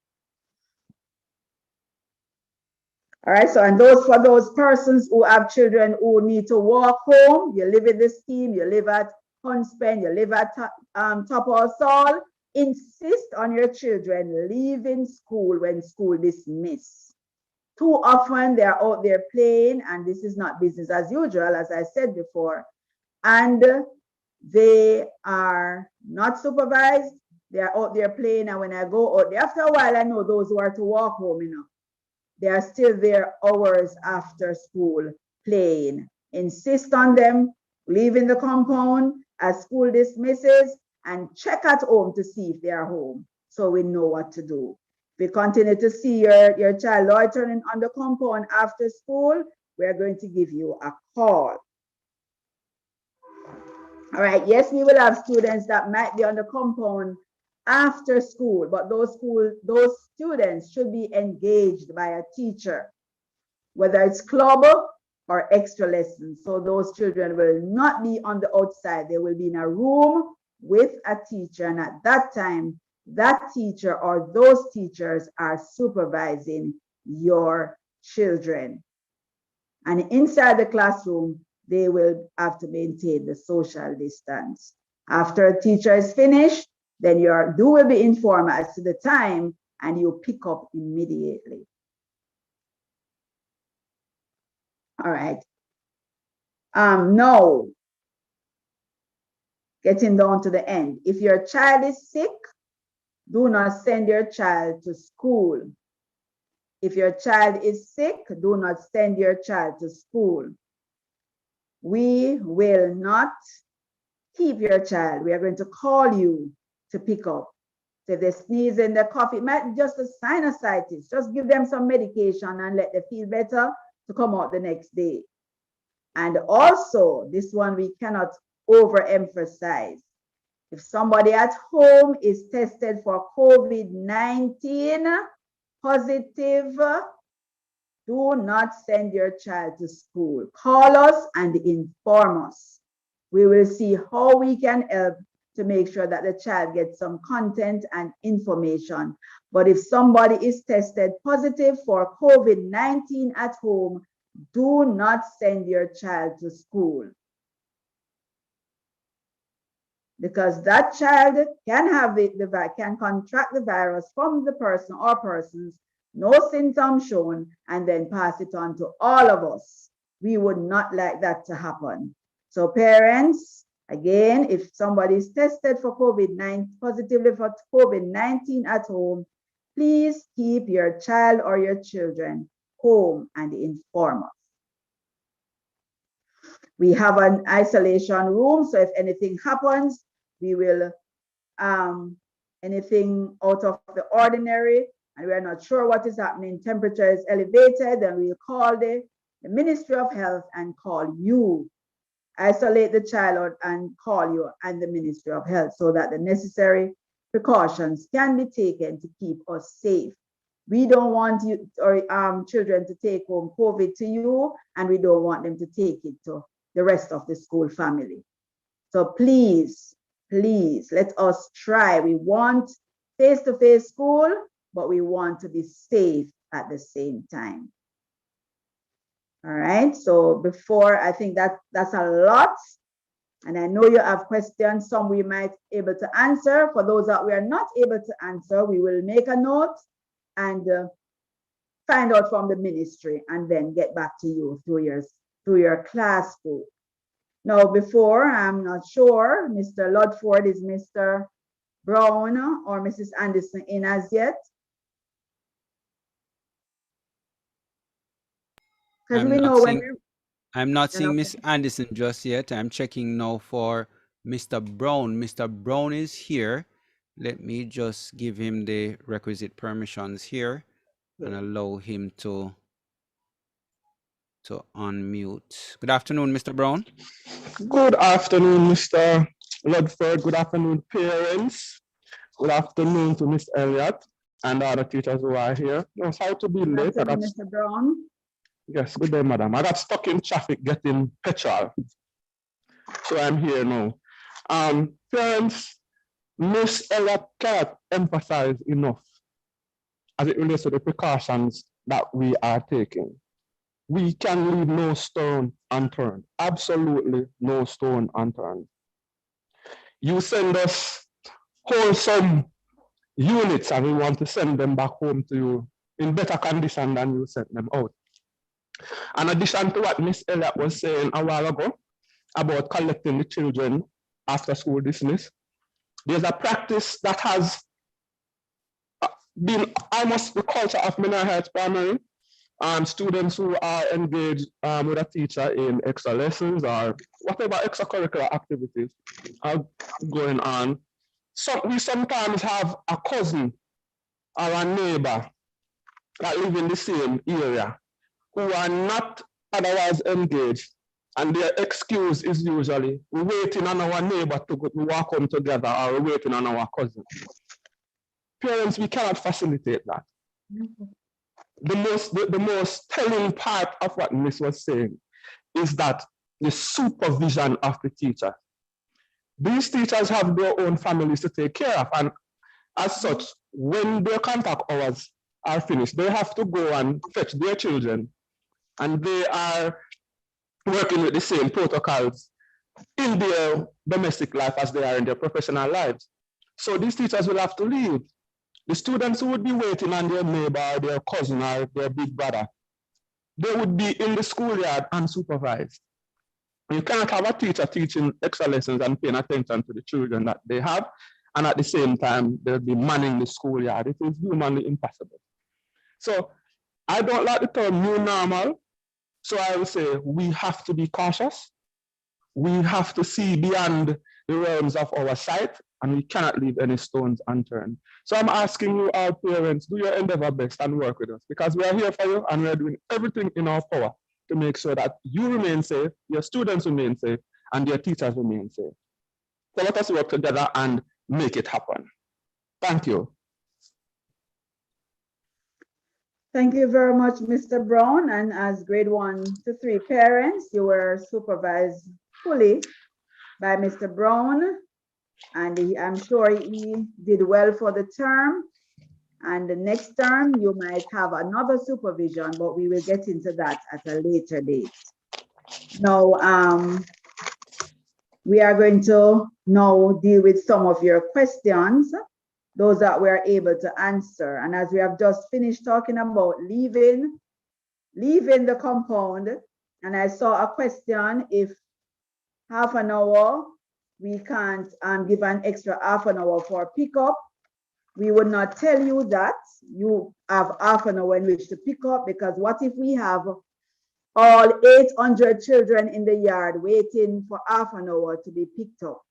All right, so and for those persons who have children who need to walk home, you live in this scheme, you live at Huntspen, you live at Top All, insist on your children leaving school when school dismissed. Too often they're out there playing, and this is not business as usual, as I said before, and they are not supervised. They're out there playing, and when I go out there, after a while, I know those who are to walk home, you know, they are still there hours after school playing. Insist on them leaving the compound as school dismisses, and check at home to see if they are home, so we know what to do. If you continue to see your child loitering on the compound after school, we're going to give you a call. All right, yes, we will have students that might be on the compound after school, but those students should be engaged by a teacher, whether it's club or extra lessons. So those children will not be on the outside. They will be in a room with a teacher, and at that time, that teacher or those teachers are supervising your children. And inside the classroom, they will have to maintain the social distance. After a teacher is finished, then you will be informed as to the time, and you pick up immediately. All right. Now, getting down to the end. If your child is sick, do not send your child to school. If your child is sick, do not send your child to school. We will not keep your child. We are going to call you to pick up. So if they sneeze in the cough, it might be just a sinusitis. Just give them some medication and let them feel better to come out the next day. And also, this one we cannot overemphasize. If somebody at home is tested for COVID-19 positive, do not send your child to school. Call us and inform us. We will see how we can help to make sure that the child gets some content and information. But if somebody is tested positive for COVID-19 at home, do not send your child to school, because that child can have can contract the virus from the person or persons, no symptoms shown, and then pass it on to all of us. We would not like that to happen. So parents, again, if somebody is tested for positively for COVID-19 at home, please keep your child or your children home and inform us. We have an isolation room, so if anything happens, we will, anything out of the ordinary, and we're not sure what is happening, temperature is elevated, then we'll call the Ministry of Health and call you. Isolate the child and call you and the Ministry of Health so that the necessary precautions can be taken to keep us safe. We don't want you or children to take home COVID to you, and we don't want them to take it to the rest of the school family. So please, please, let us try. We want face-to-face school, but we want to be safe at the same time. All right, so before, I think that's a lot. And I know you have questions, some we might be able to answer. For those that we are not able to answer, we will make a note and find out from the ministry and then get back to you through your class group. Now, before, I'm not sure, Mr. Ludford, is Mr. Brown or Mrs. Anderson in as yet? Because we know when I'm not seeing Miss Anderson just yet. I'm checking now for Mr. Brown. Mr. Brown is here. Let me just give him the requisite permissions here and allow him to unmute. Good afternoon, Mr. Brown. Good afternoon, Mr. Ludford. Good afternoon, parents. Good afternoon to Miss Elliott and the other teachers who are here. No, sorry to be late. Mr. Brown. Yes, good day, madam. I got stuck in traffic getting petrol. So I'm here now. Parents, Miss Elliott can't emphasize enough as it relates to the precautions that we are taking. We can leave no stone unturned, absolutely no stone unturned. You send us wholesome units and we want to send them back home to you in better condition than you sent them out. In addition to what Miss Elliott was saying a while ago about collecting the children after school dismiss, there's a practice that has been almost the culture of Menor Heights Primary. Students who are engaged with a teacher in extra lessons or whatever extracurricular activities are going on. So we sometimes have a cousin or a neighbor that live in the same area who are not otherwise engaged, and their excuse is usually we're waiting on our neighbor to walk home together, or we're waiting on our cousin. Parents, we cannot facilitate that. The most telling part of what Miss was saying is that the supervision of the teacher. These teachers have their own families to take care of, and as such, when their contact hours are finished, they have to go and fetch their children, and they are working with the same protocols in their domestic life as they are in their professional lives. So these teachers will have to leave. The students who would be waiting on their neighbor, their cousin, or their big brother, they would be in the schoolyard unsupervised. You can't have a teacher teaching extra lessons and paying attention to the children that they have, and at the same time, they'll be manning the schoolyard. It is humanly impossible. So I don't like the term new normal. So I would say we have to be cautious. We have to see beyond the realms of our sight, and we cannot leave any stones unturned. So I'm asking you, our parents, do your endeavor best and work with us, because we are here for you and we are doing everything in our power to make sure that you remain safe, your students remain safe, and your teachers remain safe. So let us work together and make it happen. Thank you. Thank you very much, Mr. Brown. And as grade 1 to 3 parents, you were supervised fully by Mr. Brown. And I'm sure he did well for the term. And the next term, you might have another supervision, but we will get into that at a later date. Now, we are going to now deal with some of your questions, those that we are able to answer. And as we have just finished talking about leaving the compound, and I saw a question, if half an hour, we can't give an extra half an hour for pickup. We would not tell you that you have half an hour in which to pick up, because what if we have all 800 children in the yard waiting for half an hour to be picked up?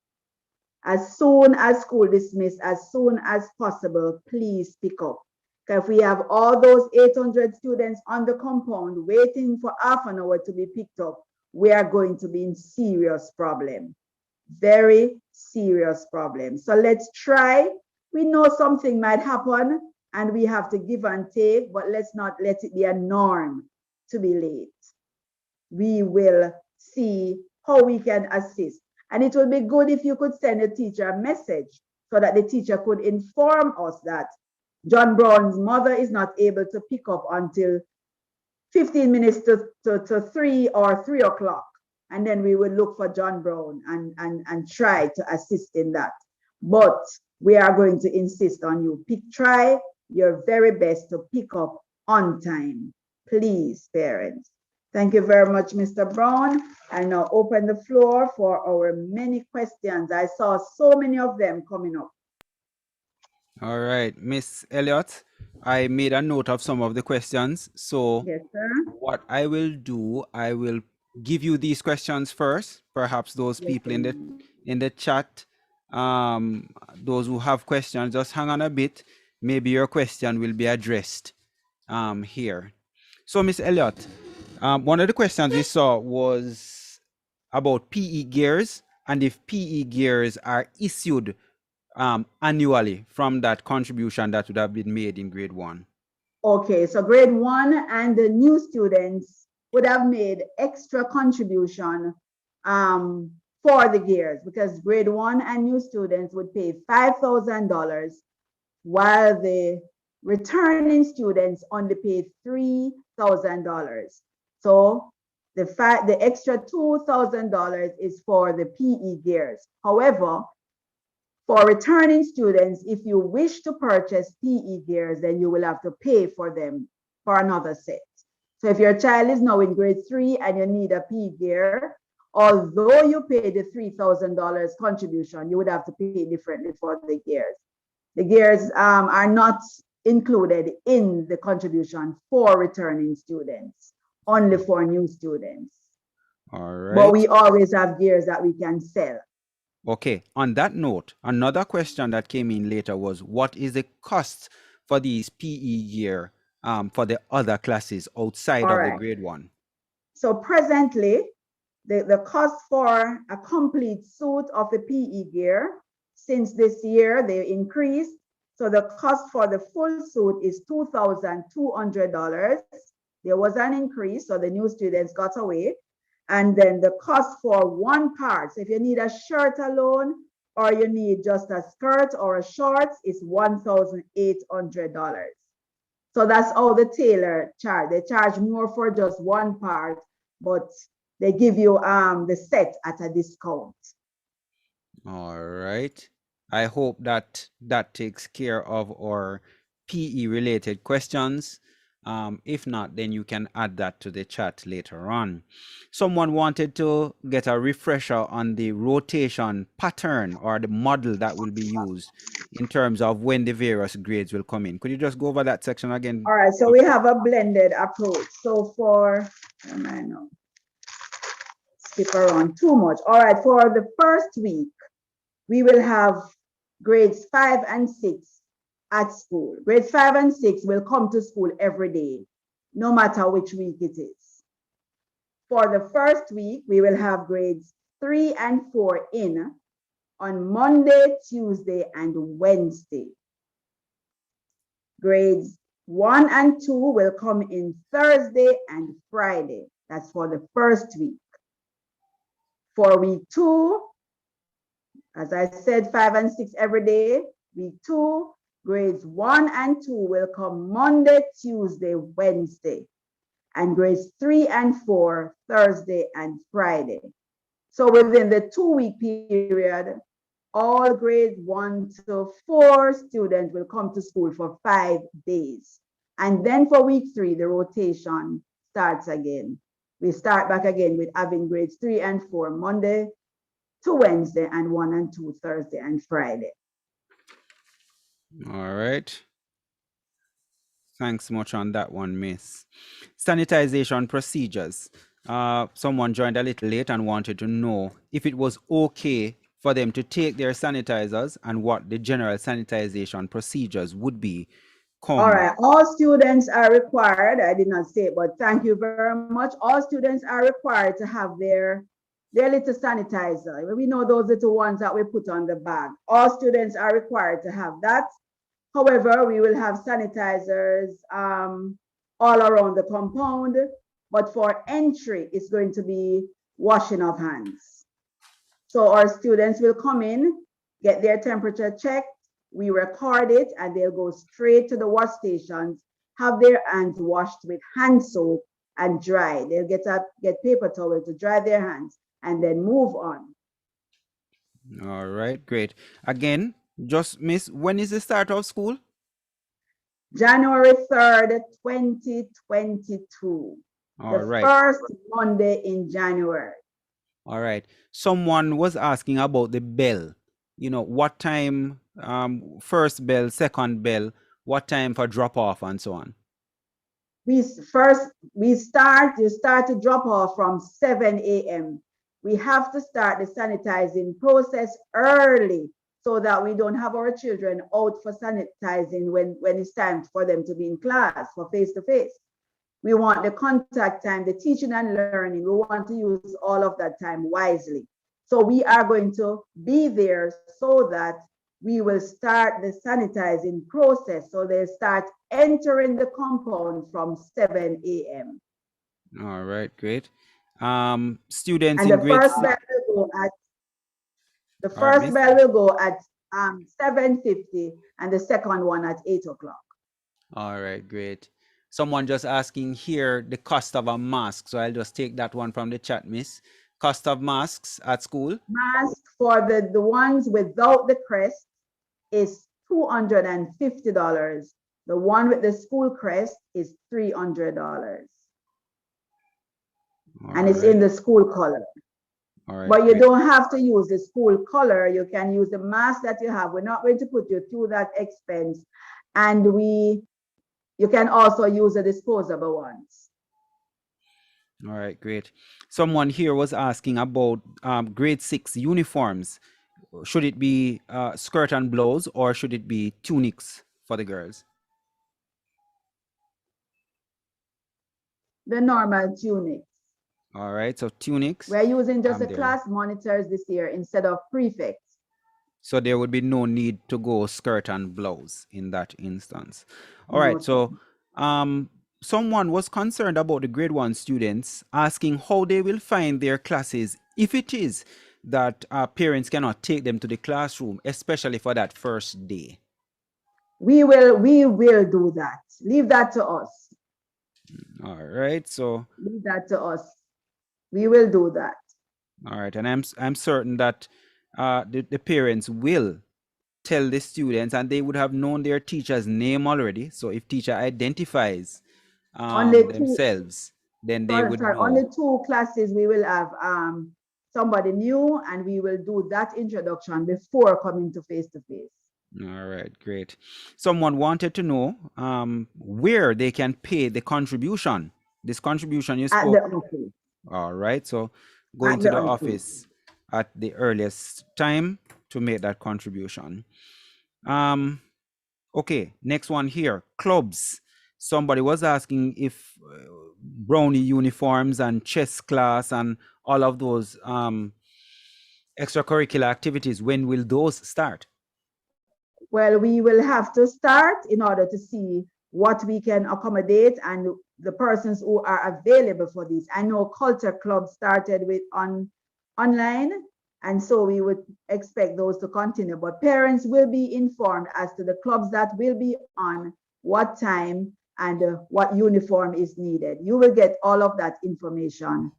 As soon as school dismissed, as soon as possible, please pick up. Because if we have all those 800 students on the compound waiting for half an hour to be picked up, we are going to be in serious problem. Very serious problem. So let's try. We know something might happen and we have to give and take, but let's not let it be a norm to be late. We will see how we can assist. And it would be good if you could send a teacher a message so that the teacher could inform us that John Brown's mother is not able to pick up until 15 minutes to 3 or 3 o'clock. and then we will look for John Brown and try to assist in that. But we are going to insist on you try your very best to pick up on time, please, parents. Thank you very much, Mr. Brown. I now open the floor for our many questions. I saw so many of them coming up. All right, Miss Elliott, I made a note of some of the questions. So Yes, sir. what I will do, I will give you these questions first. Perhaps those Yes, people sir. in the chat, those who have questions, just hang on a bit. Maybe your question will be addressed here. So, Miss Elliott, one of the questions we saw was about PE gears and if PE gears are issued annually from that contribution that would have been made in grade 1. Okay, so grade 1 and the new students would have made extra contribution for the gears, because grade 1 and new students would pay $5,000 while the returning students only paid $3,000. So the extra $2,000 is for the PE gears. However, for returning students, if you wish to purchase PE gears, then you will have to pay for them for another set. So if your child is now in grade 3 and you need a PE gear, although you pay the $3,000 contribution, you would have to pay differently for the gears. The gears are not included in the contribution for returning students, only for new students. All right. But we always have gears that we can sell. Okay, on that note, another question that came in later was, what is the cost for these PE gear for the other classes outside of the grade 1? So presently, the cost for a complete suit of the PE gear, since this year they increased. So the cost for the full suit is $2,200. There was an increase, so the new students got away. And then the cost for one part, so if you need a shirt alone, or you need just a skirt or a shorts, is $1,800. So that's how the tailor charge. They charge more for just one part, but they give you the set at a discount. All right. I hope that that takes care of our PE related questions. If not, then you can add that to the chat later on. Someone wanted to get a refresher on the rotation pattern or the model that will be used in terms of when the various grades will come in. Could you just go over that section again? All right, so we have a blended approach. So for, I know, skip around too much. All right, for the first week, we will have grades 5 and 6 at school. Grades 5 and 6 will come to school every day, no matter which week it is. For the first week, we will have grades 3 and 4 in on Monday, Tuesday, and Wednesday. Grades 1 and 2 will come in Thursday and Friday. That's for the first week. For week 2, as I said, 5 and 6 every day. Week 2, grades 1 and 2 will come Monday, Tuesday, Wednesday. And grades 3 and 4, Thursday and Friday. So within the 2-week period, all grades 1 to 4 students will come to school for 5 days. And then for week 3, the rotation starts again. We start back again with having grades 3 and 4 Monday to Wednesday and 1 and 2 Thursday and Friday. All right. Thanks much on that one, Miss. Sanitization procedures. Someone joined a little late and wanted to know if it was okay for them to take their sanitizers and what the general sanitization procedures would be. All right, all students are required, I did not say it, but thank you very much. All students are required to have their little sanitizer. We know those little ones that we put on the bag. All students are required to have that. However, we will have sanitizers all around the compound, but for entry, it's going to be washing of hands. So our students will come in, get their temperature checked, we record it, and they'll go straight to the wash stations, have their hands washed with hand soap, and dry. They'll get paper towel to dry their hands and then move on. All right, great. Again, just miss, when is the start of school? January 3rd, 2022. All The right. first Monday in January. All right. Someone was asking about the bell. You know, what time, first bell, second bell, what time for drop off and so on. You start to drop off from 7 a.m. We have to start the sanitizing process early so that we don't have our children out for sanitizing when it's time for them to be in class for face-to-face. We want the contact time, the teaching and learning. We want to use all of that time wisely. So we are going to be there so that we will start the sanitizing process. So they start entering the compound from 7 a.m. All right, great. Students And in the grade first six. bell will go at the All right, first miss. bell will go at 7:50 and the second one at 8 o'clock. All right, great. Someone just asking here the cost of a mask. So I'll just take that one from the chat, miss. Cost of masks at school. Mask for the ones without the crest is $250. The one with the school crest is $300. And it's in the school color. All right, But you great. don't have to use the school color. You can use the mask that you have. We're not going to put you through that expense. And you can also use the disposable ones. All right, great. Someone here was asking about grade 6 uniforms. Should it be skirt and blouse or should it be tunics for the girls? The normal tunics. All right, so tunics. We're using just the there. class monitors this year instead of prefects. So there would be no need to go skirt and blouse in that instance. All No, right, so someone was concerned about the grade 1 students, asking how they will find their classes if it is that parents cannot take them to the classroom, especially for that first day. We will do that. Leave that to us. All right, so leave that to us. We will do that. All right, and I'm certain that the parents will tell the students, and they would have known their teacher's name already. So if teacher identifies themselves, then they would know. Only 2 classes we will have somebody new, and we will do that introduction before coming to face-to-face. All right, great. Someone wanted to know where they can pay the contribution. This contribution you spoke. At the office. All right, so go into the office at the earliest time to make that contribution. Okay, next one here, clubs. Somebody was asking if brownie uniforms and chess class and all of those extracurricular activities, when will those start? Well, we will have to start in order to see what we can accommodate and the persons who are available for this. I know culture clubs started with online, and so we would expect those to continue, but parents will be informed as to the clubs that will be on, what time, and what uniform is needed. You will get all of that information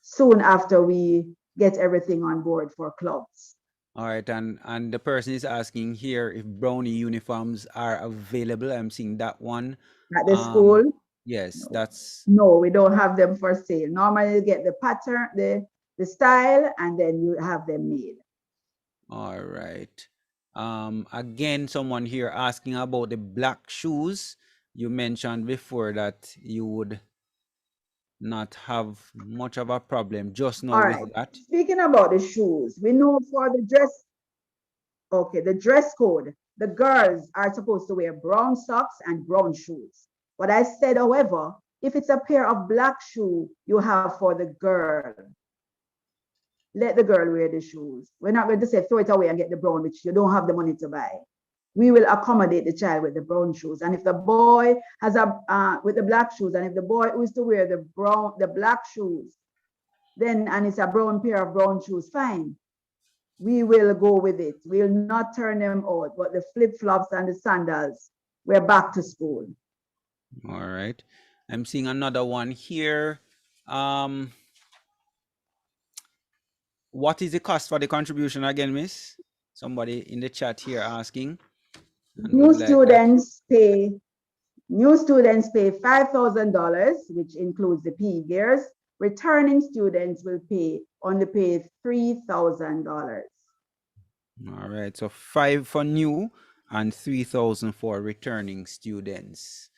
soon after we get everything on board for clubs. All right, and the person is asking here if brownie uniforms are available. I'm seeing that one. At the school? Yes, that's... No, we don't have them for sale. Normally you get the pattern, the style, and then you have them made. All right. Again, someone here asking about the black shoes. You mentioned before that you would not have much of a problem just now with that. Speaking about the shoes, we know for the dress, the dress code, the girls are supposed to wear brown socks and brown shoes. But I said, however, if it's a pair of black shoes you have for the girl, let the girl wear the shoes. We're not going to say throw it away and get the brown, which you don't have the money to buy. We will accommodate the child with the brown shoes. And if the boy has with the black shoes, and if the boy who is to wear the black shoes, then, and it's a brown pair of brown shoes, fine. We will go with it. We'll not turn them out, but the flip-flops and the sandals, we're back to school. All right. I'm seeing another one here. What is the cost for the contribution again, Miss? Somebody in the chat here asking. And New would like that. New students pay $5,000, which includes the PE gears. Returning students will only pay $3,000. All right, so 5 for new and 3,000 for returning students.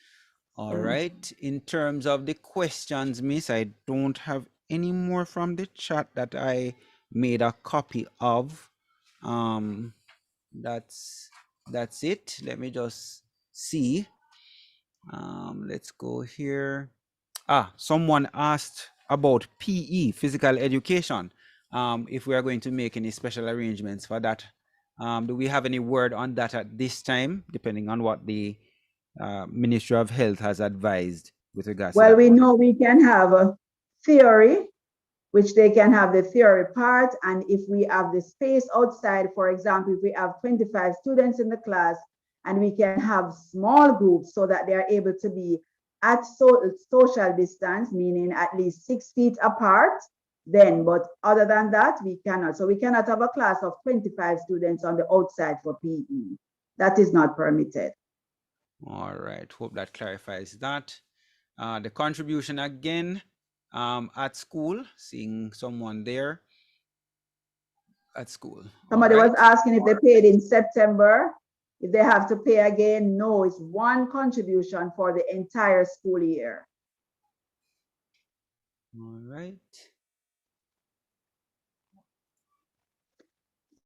All right, in terms of the questions, Miss, I don't have any more from the chat that I made a copy of. That's it. Let me just see. Let's go here. Someone asked about PE, physical education. If we are going to make any special arrangements for that. Do we have any word on that at this time, depending on what the Ministry of Health has advised with regards to Well, that? we know we can have a theory, which they can have the theory part. And if we have the space outside, for example, if we have 25 students in the class and we can have small groups so that they are able to be at social distance, meaning at least 6 feet apart, then, but other than that, we cannot. So we cannot have a class of 25 students on the outside for PE. That is not permitted. All right, hope that clarifies that. The contribution again, at school, seeing someone there at school. Somebody was asking if they paid in September, if they have to pay again. No, it's one contribution for the entire school year. All right.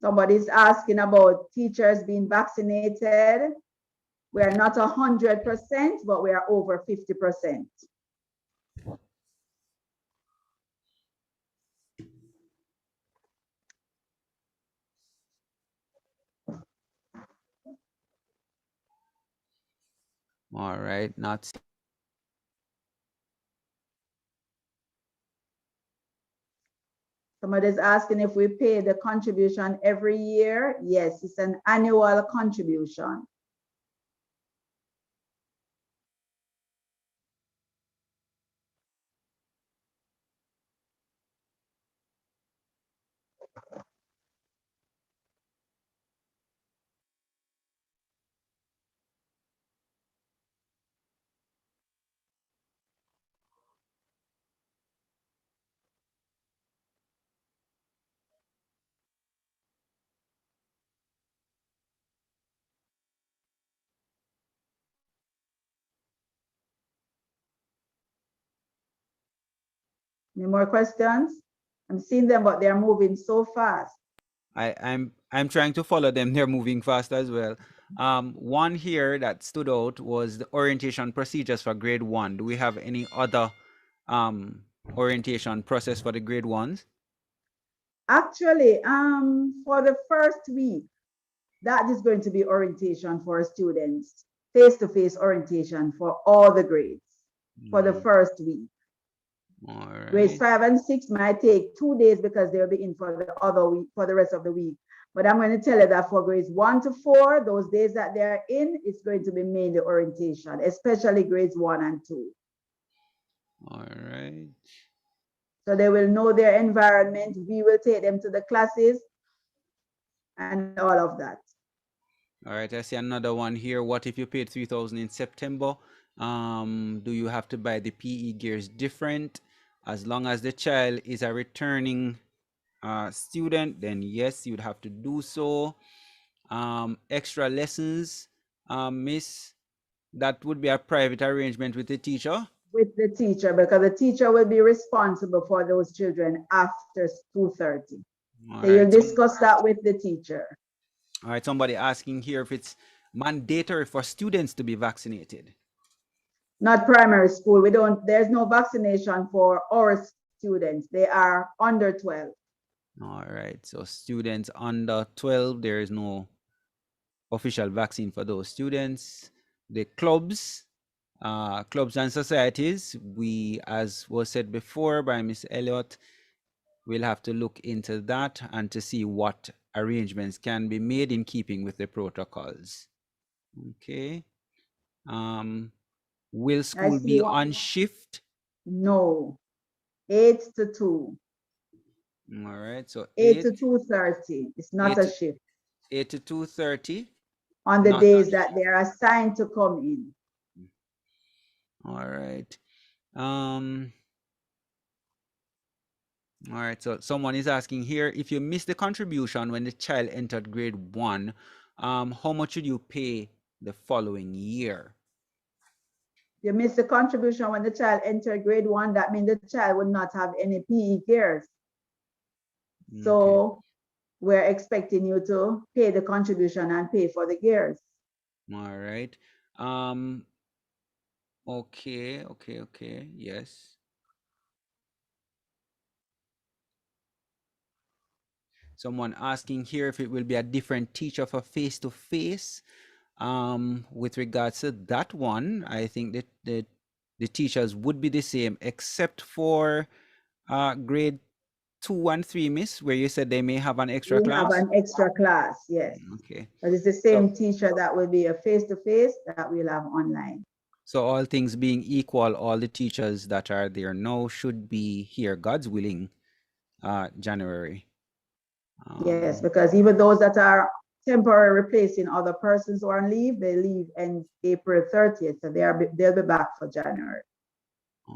Somebody's asking about teachers being vaccinated. We are not 100%, but we are over 50%. All right, not. Somebody's asking if we pay the contribution every year. Yes, it's an annual contribution. Any more questions? I'm seeing them, but they're moving so fast. I'm trying to follow them. They're moving fast as well. One here that stood out was the orientation procedures for grade 1. Do we have any other orientation process for the grade 1s? Actually, for the first week, that is going to be orientation for students, face-to-face orientation for all the grades for the first week. All right. Grades 5 and 6 might take 2 days because they'll be in for the other week, for the rest of the week. But I'm going to tell you that for grades 1 to 4, those days that they're in, it's going to be mainly orientation, especially grades 1 and 2. All right. So they will know their environment. We will take them to the classes and all of that. All right, I see another one here. What if you paid 3,000 in September? Do you have to buy the PE gears different? As long as the child is a returning student, then yes, you'd have to do so. Extra lessons, Miss, that would be a private arrangement with the teacher? With the teacher, because the teacher will be responsible for those children after 2:30. So you'll discuss that with the teacher. All right, somebody asking here if it's mandatory for students to be vaccinated. Not primary school. There's no vaccination for our students. They are under 12. All right, so students under 12, there is no official vaccine for those students. The clubs and societies, we, as was said before by Ms. Elliott, we'll have to look into that and to see what arrangements can be made in keeping with the protocols. Okay. Will school see be one. on shift? No, 8 to 2. All right, so 8 to 2:30. It's not 8 a to, shift 8 to 2:30. on the Not days that they are assigned to come in. all right. All right, so someone is asking here, if you missed the contribution when the child entered grade 1, how much should you pay the following year? You miss the contribution when the child entered grade 1, that means the child would not have any PE gears. So we're expecting you to pay the contribution and pay for the gears. All right. Okay. Yes. Someone asking here if it will be a different teacher for face-to-face. With regards to that one, I think that the teachers would be the same, except for grade 2 and 3, miss, where you said they may have an extra We have class. an extra class, yes. Okay. But it's the same teacher that will be a face-to-face that we'll have online. So all things being equal, all the teachers that are there now should be here, God's willing, January. Yes, because even those that are temporary replacing other persons who are on leave, they leave in April 30th, so they'll be back for January.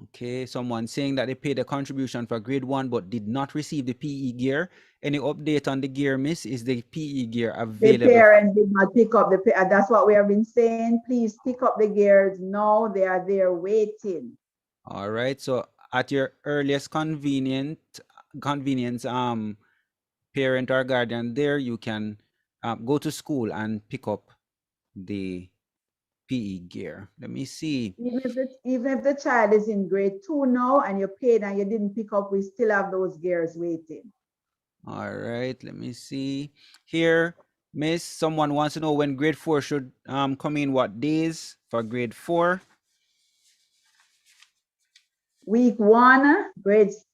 Okay, someone saying that they paid a contribution for grade 1 but did not receive the PE gear. Any update on the gear, miss? Is the PE gear available? The parents did not pick up that's what we have been saying. Please pick up the gears. No, they are there waiting. All right, so at your earliest convenience, parent or guardian there, you can go to school and pick up the PE gear. Let me see. Even if the child is in grade 2 now and you paid and you didn't pick up, we still have those gears waiting. All right, let me see here. Miss, someone wants to know when grade 4 should come in, what days for grade 4? Week 1, grades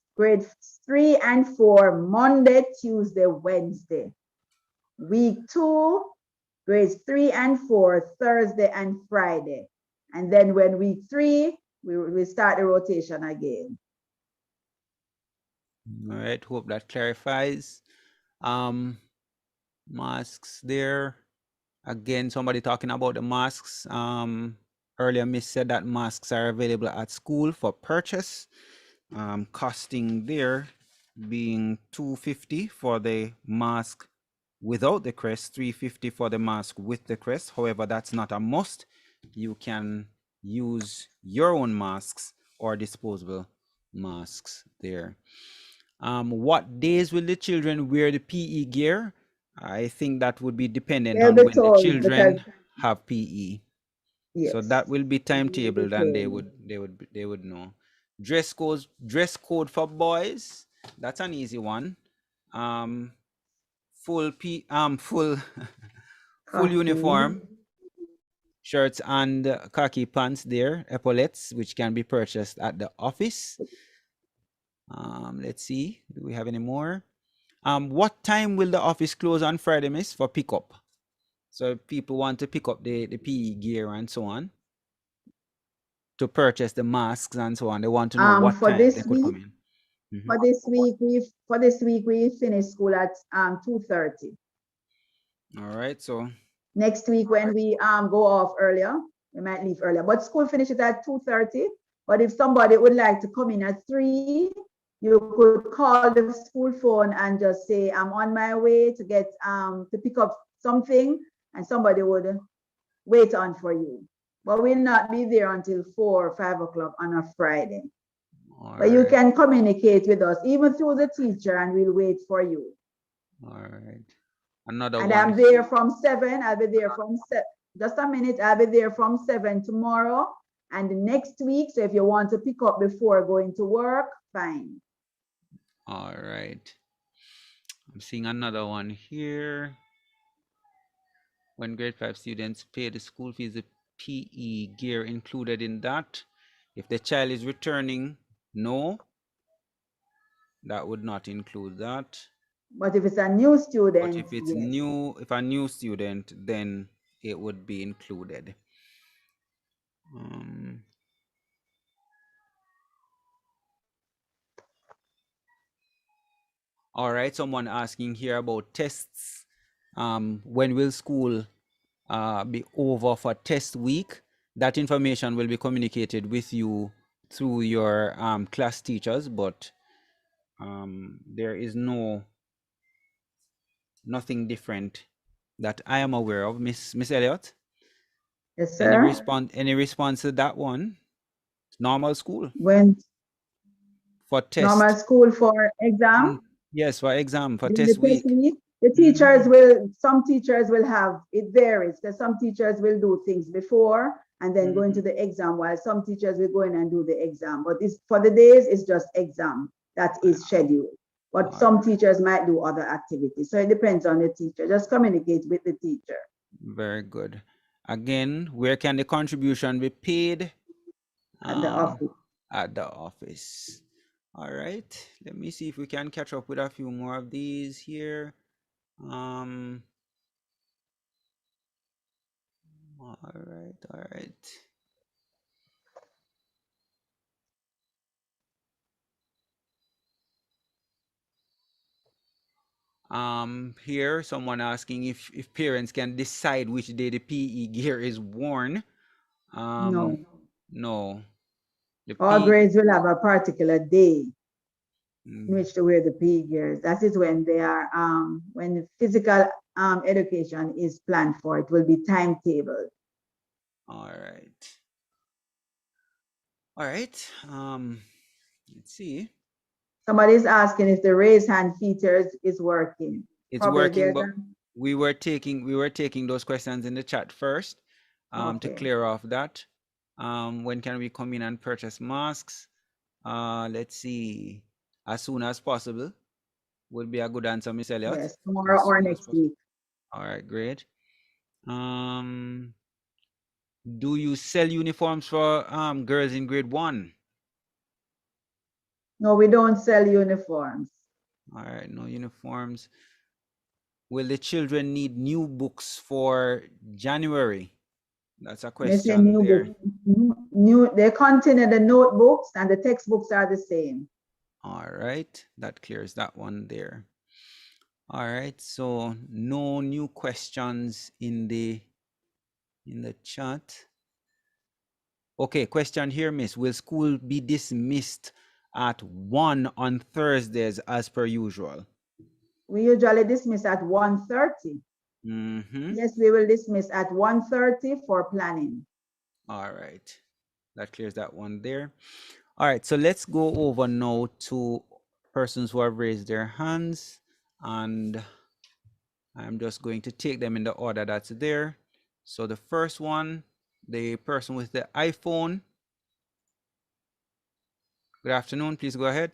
3 and 4, Monday, Tuesday, Wednesday. Week 2, grades 3 and 4, Thursday and Friday. And then when week 3, we start the rotation again. All right, hope that clarifies. Masks there. Again, somebody talking about the masks. Earlier, Miss said that masks are available at school for purchase. Costing there being $250 for the mask without the crest, $350 for the mask with the crest. However, that's not a must. You can use your own masks or disposable masks there. What days will the children wear the PE gear? I think that would be dependent on when the children have PE. Yes. So that will be timetabled, and they would know. Dress code for boys. That's an easy one. Full full uniform, shirts and khaki pants there, epaulets, which can be purchased at the office. Let's see, do we have any more? What time will the office close on Friday, miss, for pickup? So if people want to pick up the PE gear and so on, to purchase the masks and so on, they want to know what time they could come in. For this week, we finish school at 2:30. All right, so next week when we go off earlier, we might leave earlier, but school finishes at 2:30. But if somebody would like to come in at 3, you could call the school phone and just say, I'm on my way to get to pick up something, and somebody would wait on for you. But we'll not be there until 4 or 5 o'clock on a Friday. But you can communicate with us even through the teacher, and we'll wait for you. All right. Another and one. I'm there from 7. I'll be there from 7. Just a minute. I'll be there from 7 tomorrow and the next week. So if you want to pick up before going to work, fine. All right. I'm seeing another one here. When grade 5 students pay the school fees, the PE gear included in that. If the child is returning, no, that would not include that. But if it's a new student, but if it's if a new student, then it would be included. All right, someone asking here about tests. When will school be over for test week? That information will be communicated with you through your class teachers, but there is nothing different that I am aware of. Miss Elliott, Yes, any sir. response to that one? Normal school When for normal test. school for exam, Yes, for exam, for during the test test week. week, the teachers will, some teachers will have, it varies, because some teachers will do things before and then go into the exam, while some teachers will go in and do the exam. But this, for the days, it's just exam that is scheduled. But some teachers might do other activities. So it depends on the teacher. Just communicate with the teacher. Very good. Again, where can the contribution be paid? At the office. At the office. All right. Let me see if we can catch up with a few more of these here. All right. All right. Here someone asking if parents can decide which day the PE gear is worn. No. No. The All P grades will have a particular day in mm, which to wear the PE gears. That is when they are, when physical education is planned for. It will be timetabled. all right. All right. Let's see. Somebody's asking if the raise hand features is working. It's Probably working, there's but a, we were taking those questions in the chat first, to okay. clear off that. When can we come in and purchase masks? Let's see. As soon as possible would be a good answer, Miss Elliott. Yes, tomorrow As or soon as next possible. week. All right, great. Do you sell uniforms for girls in grade 1? No, we don't sell uniforms. All right, no uniforms. Will the children need new books for January? That's a They say question new there. book, they contain the notebooks and the textbooks are the same. All right, that clears that one there. All right, so no new questions in the chat. Okay, question here, miss. Will school be dismissed at 1 on Thursdays as per usual? We usually dismiss at 1:30. Yes, we will dismiss at 1:30 for planning. All right, that clears that one there. All right, so let's go over now to persons who have raised their hands, and I'm just going to take them in the order that's there. So the first one, the person with the iPhone. Good afternoon, please go ahead.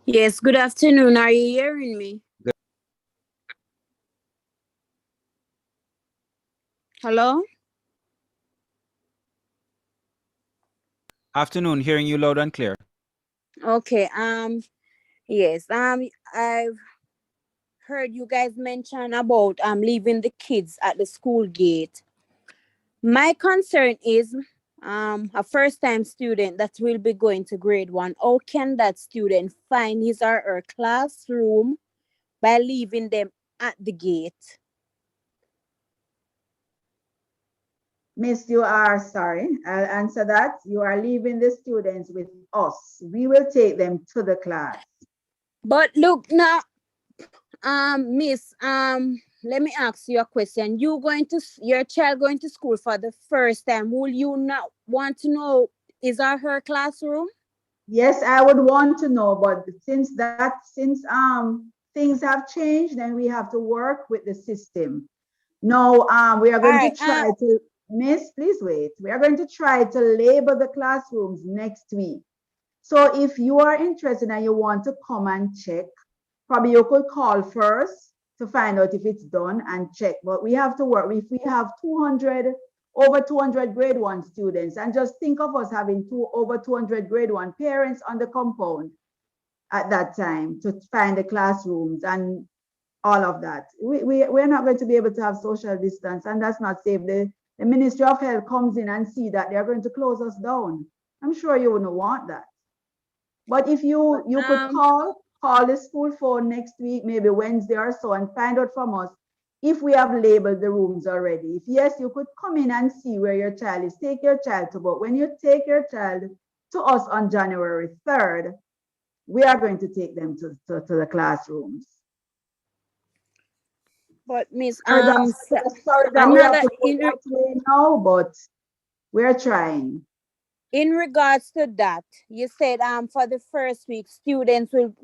Yes, good afternoon. Are you hearing me? Good Hello? afternoon, hearing you loud and clear. Okay, yes. I've heard you guys mention about leaving the kids at the school gate. My concern is a first-time student that will be going to grade 1. How can that student find his or her classroom by leaving them at the gate? Miss, you are sorry. I'll answer that. You are leaving the students with us. We will take them to the class. But look now, Miss, let me ask you a question. Your child going to school for the first time. Will you not want to know is or her classroom? Yes, I would want to know, but since things have changed, then we have to work with the system. No, we are going to try to, Miss, please wait. We are going to try to label the classrooms next week. So if you are interested and you want to come and check, probably you could call first to find out if it's done and check. But we have to work. If we have over 200 grade 1 students, and just think of us having over 200 grade 1 parents on the compound. at that time to find the classrooms and all of that. We're not going to be able to have social distance, and that's not safe. The Ministry of Health comes in and see that they're going to close us down. I'm sure you wouldn't want that. But if you could call the school phone next week, maybe Wednesday or so, and find out from us if we have labeled the rooms already. If yes, you could come in and see where your child is. Take your child to, but when you take your child to us on January 3rd, we are going to take them to the classrooms. But Miss, Sorry that we have to put that way now, but we're trying. In regards to that, you said for the first week,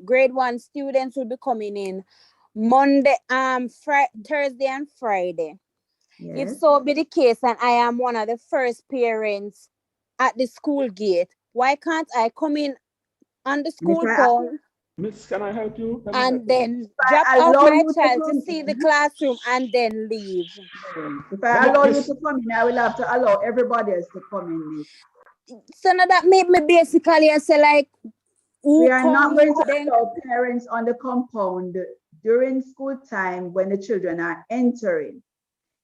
grade 1 students will be coming in Monday, Thursday and Friday. Yes. If so be the case, and I am one of the first parents at the school gate, why can't I come in on the school phone? Miss, can I help you? And then drop off my child to see the classroom and then leave. If I allow you to come in, I will have to allow everybody else to come in, Miss. So now that made me basically say like, we are not going to allow parents on the compound during school time when the children are entering.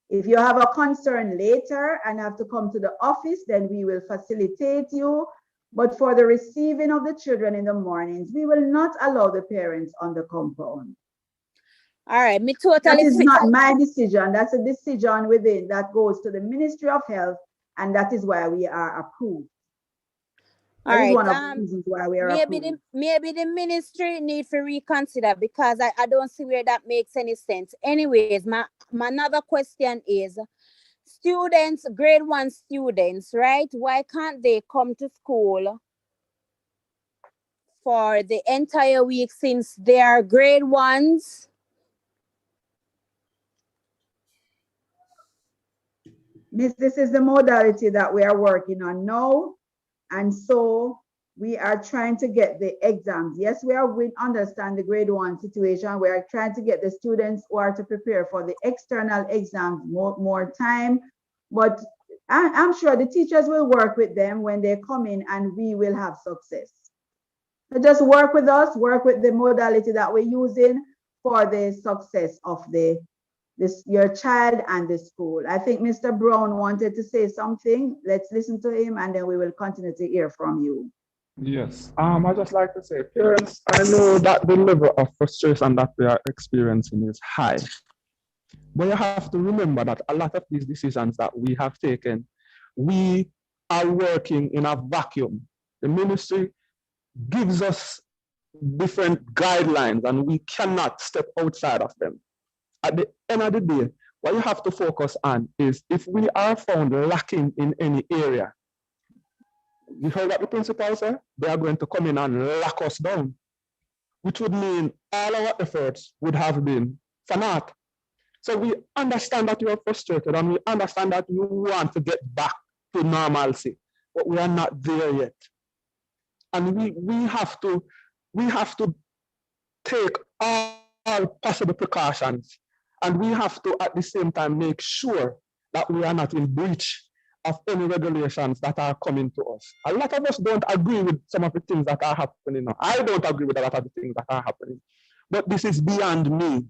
If you have a concern later and have to come to the office, then we will facilitate you. But for the receiving of the children in the mornings, we will not allow the parents on the compound. All right, me totally. That is not my decision. That's a decision within that goes to the Ministry of Health, and that is why we are approved. All right. One of the reasons why we are approved. Maybe the ministry need to reconsider, because I don't see where that makes any sense. Anyways, my another question is, students, grade 1 students, right? Why can't they come to school for the entire week since they are grade 1s? Miss, this is the modality that we are working on now. And so we are trying to get the exams. Yes, we understand the grade 1 situation. We are trying to get the students who are to prepare for the external exams more time. But I'm sure the teachers will work with them when they come in, and we will have success. So just work with us, work with the modality that we're using for the success of your child and the school. I think Mr. Brown wanted to say something. Let's listen to him, and then we will continue to hear from you. Yes, I just like to say, parents, I know that the level of frustration that we are experiencing is high. But you have to remember that a lot of these decisions that we have taken, we are working in a vacuum. The ministry gives us different guidelines, and we cannot step outside of them. At the end of the day, what you have to focus on is if we are found lacking in any area, you heard what the principal said? They are going to come in and lock us down, which would mean all our efforts would have been for naught. So we understand that you are frustrated, and we understand that you want to get back to normalcy, but we are not there yet. And we have to take all possible precautions, and we have to at the same time make sure that we are not in breach of any regulations that are coming to us. A lot of us don't agree with some of the things that are happening now. I don't agree with a lot of the things that are happening, but this is beyond me.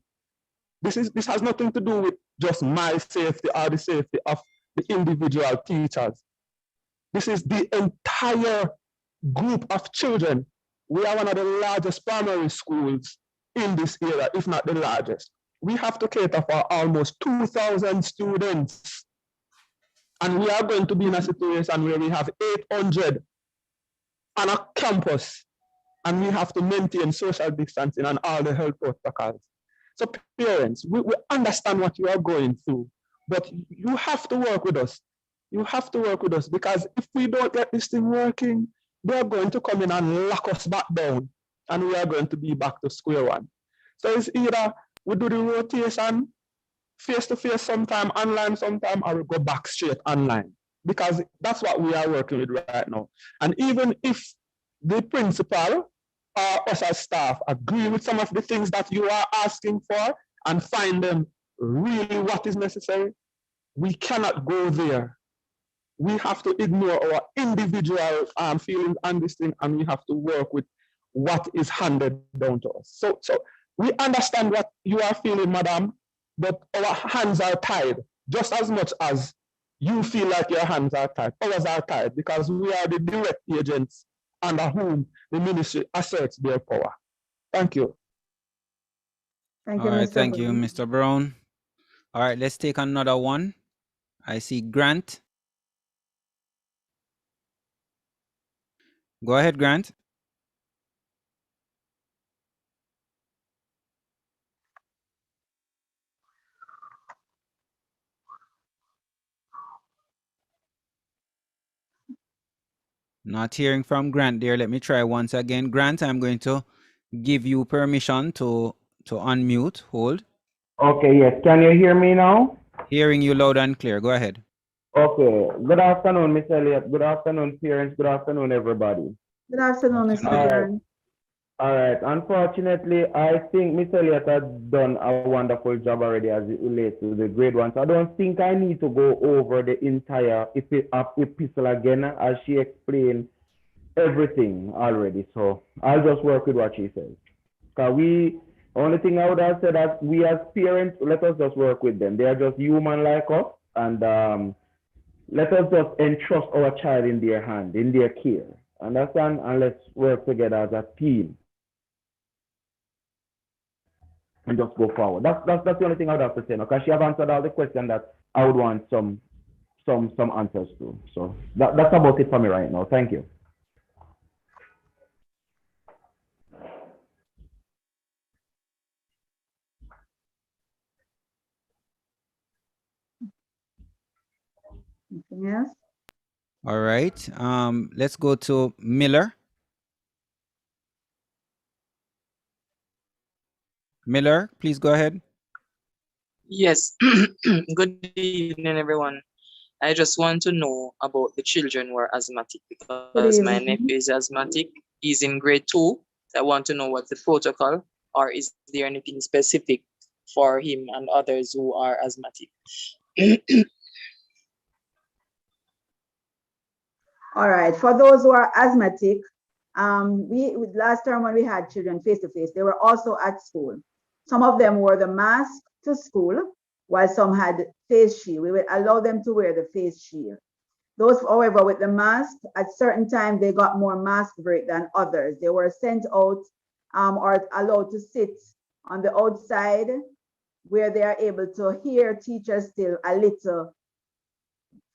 This has nothing to do with just my safety or the safety of the individual teachers. This is the entire group of children. We are one of the largest primary schools in this area, if not the largest. We have to cater for almost 2,000 students. And we are going to be in a situation where we have 800 on a campus, and we have to maintain social distancing and all the health protocols. So parents, we understand what you are going through, but you have to work with us. You have to work with us, because if we don't get this thing working, they're going to come in and lock us back down, and we are going to be back to square one. So it's either we do the rotation face-to-face sometime, online sometime, or we go back straight online, because that's what we are working with right now. And even if the principal or us as staff agree with some of the things that you are asking for and find them really what is necessary, we cannot go there. We have to ignore our individual feelings and this thing, and we have to work with what is handed down to us. So we understand what you are feeling, madam, but our hands are tied just as much as you feel like your hands are tied. Ours are tied because we are the direct agents under whom the ministry asserts their power. Thank you. Thank All you, right, Mr. thank you, Brown. Mr. Brown. All right, let's take another one. I see Grant. Go ahead, Grant. Not hearing from Grant there. Let me try once again. Grant, I'm going to give you permission to unmute. Hold. Okay, yes. Can you hear me now? Hearing you loud and clear. Go ahead. Okay. Good afternoon, Miss Elliott. Good afternoon, parents. Good afternoon, everybody. Good afternoon, Mr. Afternoon. Grant. All right. Unfortunately, I think Miss Elliott has done a wonderful job already as it relates to the grade one. So I don't think I need to go over the entire epistle again, as she explained everything already. So I'll just work with what she says. Only thing I would have said that we as parents, let us just work with them. They are just human like us, and let us just entrust our child in their hand, in their care. Understand? And let's work together as a team and just go forward. That's the only thing I would have to say now, because she have answered all the questions that I would want some answers to. So that's about it for me right now. Thank you. Anything else? All right. Let's go to Miller. Miller, please go ahead. Yes. Good evening, everyone. I just want to know about the children who are asthmatic because my nephew is asthmatic. He's in grade 2. I want to know what's the protocol, or is there anything specific for him and others who are asthmatic? All right. For those who are asthmatic, last term when we had children face to face, they were also at school. Some of them wore the mask to school, while some had face shield. We would allow them to wear the face shield. Those, however, with the mask, at certain times they got more mask break than others. They were sent out or allowed to sit on the outside where they are able to hear teachers still a little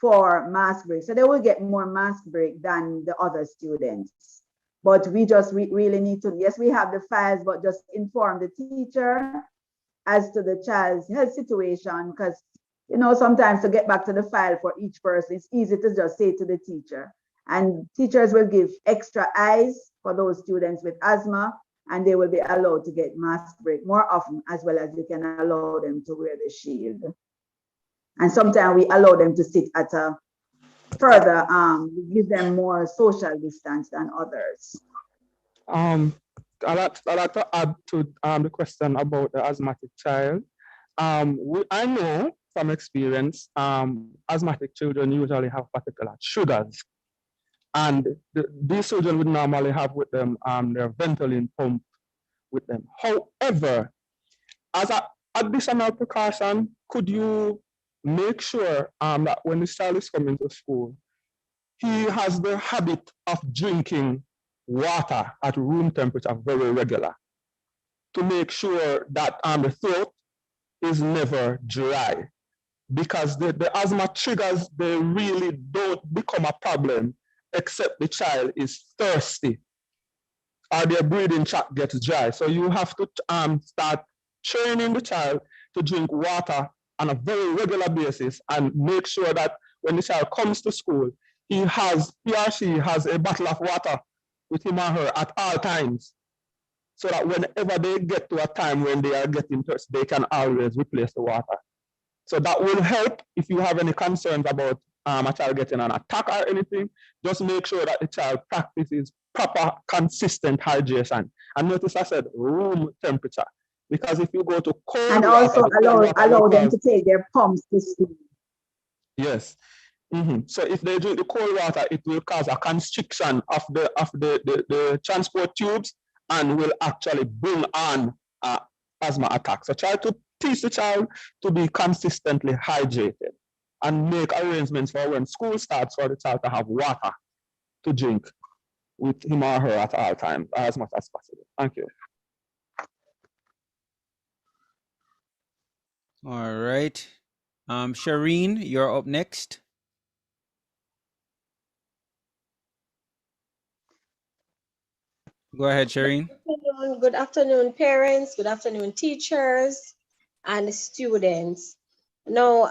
for mask break. So they will get more mask break than the other students. But we just really need to, yes, we have the files, but just inform the teacher as to the child's health situation, because sometimes to get back to the file for each person, it's easy to just say to the teacher. And teachers will give extra eyes for those students with asthma, and they will be allowed to get mask break more often, as well as you can allow them to wear the shield. And sometimes we allow them to sit at a further, give them more social distance than others. I'd like to add to the question about the asthmatic child. I know from experience, asthmatic children usually have particular sugars. And these children would normally have with them their Ventolin pump with them. However, as an additional precaution, could you make sure that when the child is coming to school, he has the habit of drinking water at room temperature very regular, to make sure that the throat is never dry, because the asthma triggers, they really don't become a problem except the child is thirsty or their breathing tract gets dry. So you have to start training the child to drink water on a very regular basis, and make sure that when the child comes to school, he or she has a bottle of water with him or her at all times, so that whenever they get to a time when they are getting thirsty, they can always replace the water. So that will help if you have any concerns about a child getting an attack or anything. Just make sure that the child practices proper, consistent hydration. And notice I said room temperature, because if you go to cold and water, also allow them to take their pumps to school. Yes. So if they drink the cold water, it will cause a constriction of the transport tubes, and will actually bring on asthma attacks. So try to teach the child to be consistently hydrated and make arrangements for when school starts for the child to have water to drink with him or her at all times as much as possible. Thank you. All right. Shireen, you're up next. Go ahead, Shireen. Good afternoon, parents. Good afternoon, teachers and students. Now,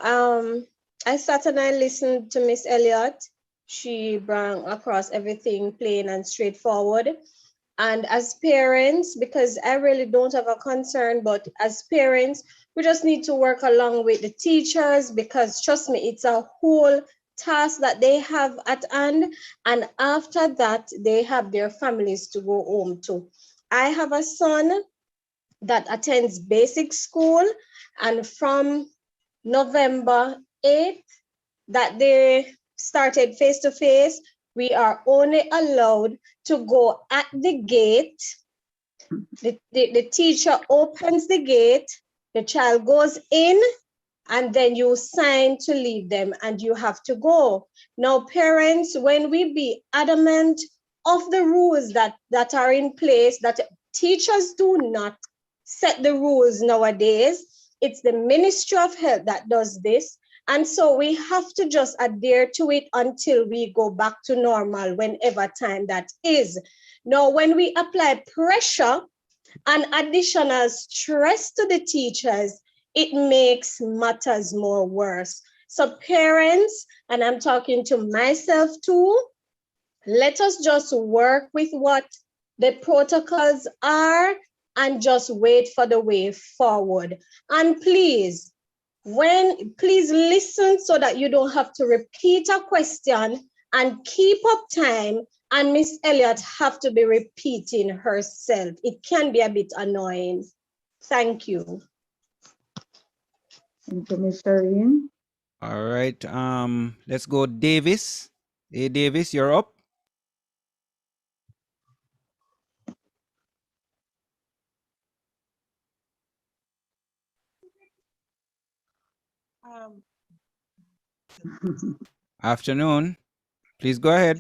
I sat and I listened to Miss Elliott. She brought across everything plain and straightforward. And as parents, because I really don't have a concern, but as parents, we just need to work along with the teachers, because trust me, it's a whole task that they have at hand. And after that, they have their families to go home to. I have a son that attends basic school, and from November 8th, that they started face-to-face, we are only allowed to go at the gate. The teacher opens the gate, the child goes in, and then you sign to leave them and you have to go. Now, parents, when we be adamant of the rules that are in place, that teachers do not set the rules nowadays. It's the Ministry of Health that does this. And so we have to just adhere to it until we go back to normal, whenever time that is. Now, when we apply pressure and additional stress to the teachers, it makes matters more worse. So parents, and I'm talking to myself too, let us just work with what the protocols are and just wait for the way forward. And please listen so that you don't have to repeat a question and keep up time, and Miss Elliott have to be repeating herself. It can be a bit annoying. Thank you. Thank you, Ms. Shireen. All right. Let's go, Davis. Hey, Davis, you're up. Afternoon. Please go ahead.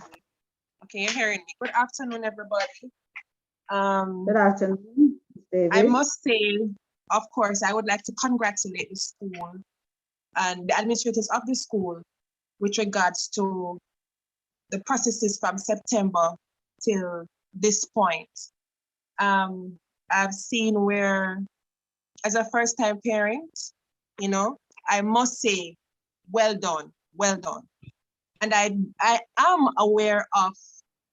Okay, you're hearing me. Good afternoon, everybody. Good afternoon, Davis. I must say, of course, I would like to congratulate the school and the administrators of the school with regards to the processes from September till this point. I've seen where, as a first-time parent, you know, I must say, well done, well done. And I am aware of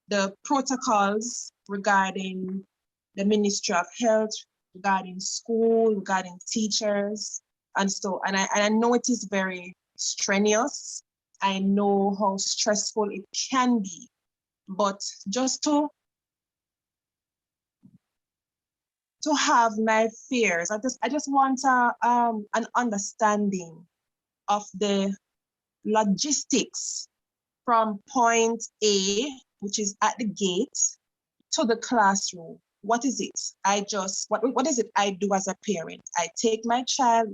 the protocols regarding the Ministry of Health, regarding school, regarding teachers, and so, and I know it is very strenuous. I know how stressful it can be, but just to have my fears, I just want an understanding of the logistics from point A, which is at the gate, to the classroom. What is it? What is it I do as a parent? I take my child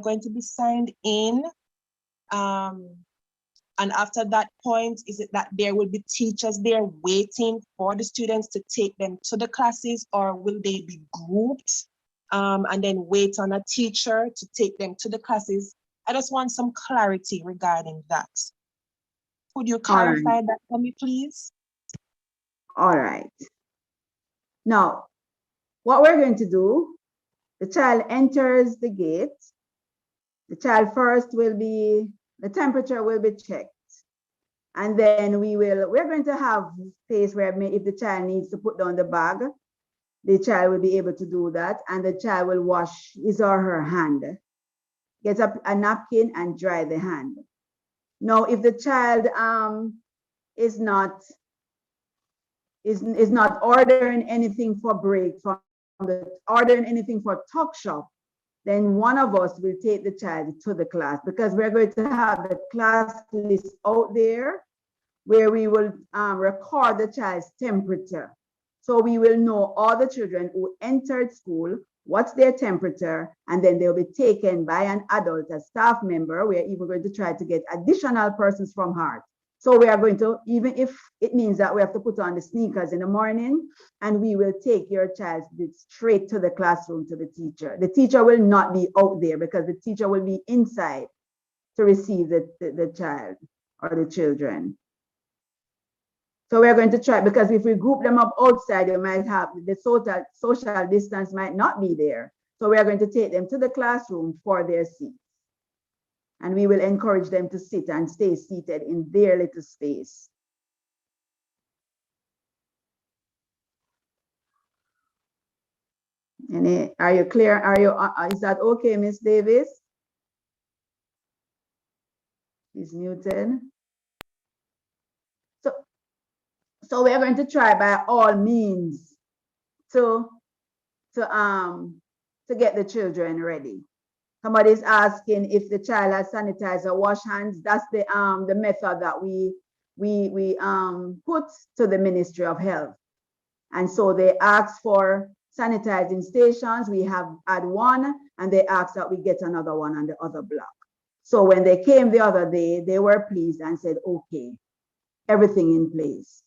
going to be signed in? And after that point, is it that there will be teachers there waiting for the students to take them to the classes, or will they be grouped and then wait on a teacher to take them to the classes? I just want some clarity regarding that. Could you clarify that for me, please? All right. Now, what we're going to do, the child enters the gate. The child first the temperature will be checked. And then we're going to have space where if the child needs to put down the bag, the child will be able to do that. And the child will wash his or her hand, get a napkin and dry the hand. Now, if the child is not ordering anything for break, ordering anything for tuck shop, then one of us will take the child to the class, because we're going to have the class list out there where we will record the child's temperature. So we will know all the children who entered school, what's their temperature, and then they'll be taken by an adult, a staff member. We're even going to try to get additional persons from heart. So we are going to, even if it means that we have to put on the sneakers in the morning, and we will take your child straight to the classroom to the teacher. The teacher will not be out there because the teacher will be inside to receive the child or the children. So we're going to try, because if we group them up outside, you might have the social distance might not be there. So we are going to take them to the classroom for their seats. And we will encourage them to sit and stay seated in their little space. And are you clear? Is that okay, Miss Davis? She's muted. So we are going to try by all means to get the children ready. Somebody's asking if the child has sanitized or wash hands. That's the method that we put to the Ministry of Health. And so they asked for sanitizing stations. We have had one, and they asked that we get another one on the other block. So when they came the other day, they were pleased and said, okay, everything in place.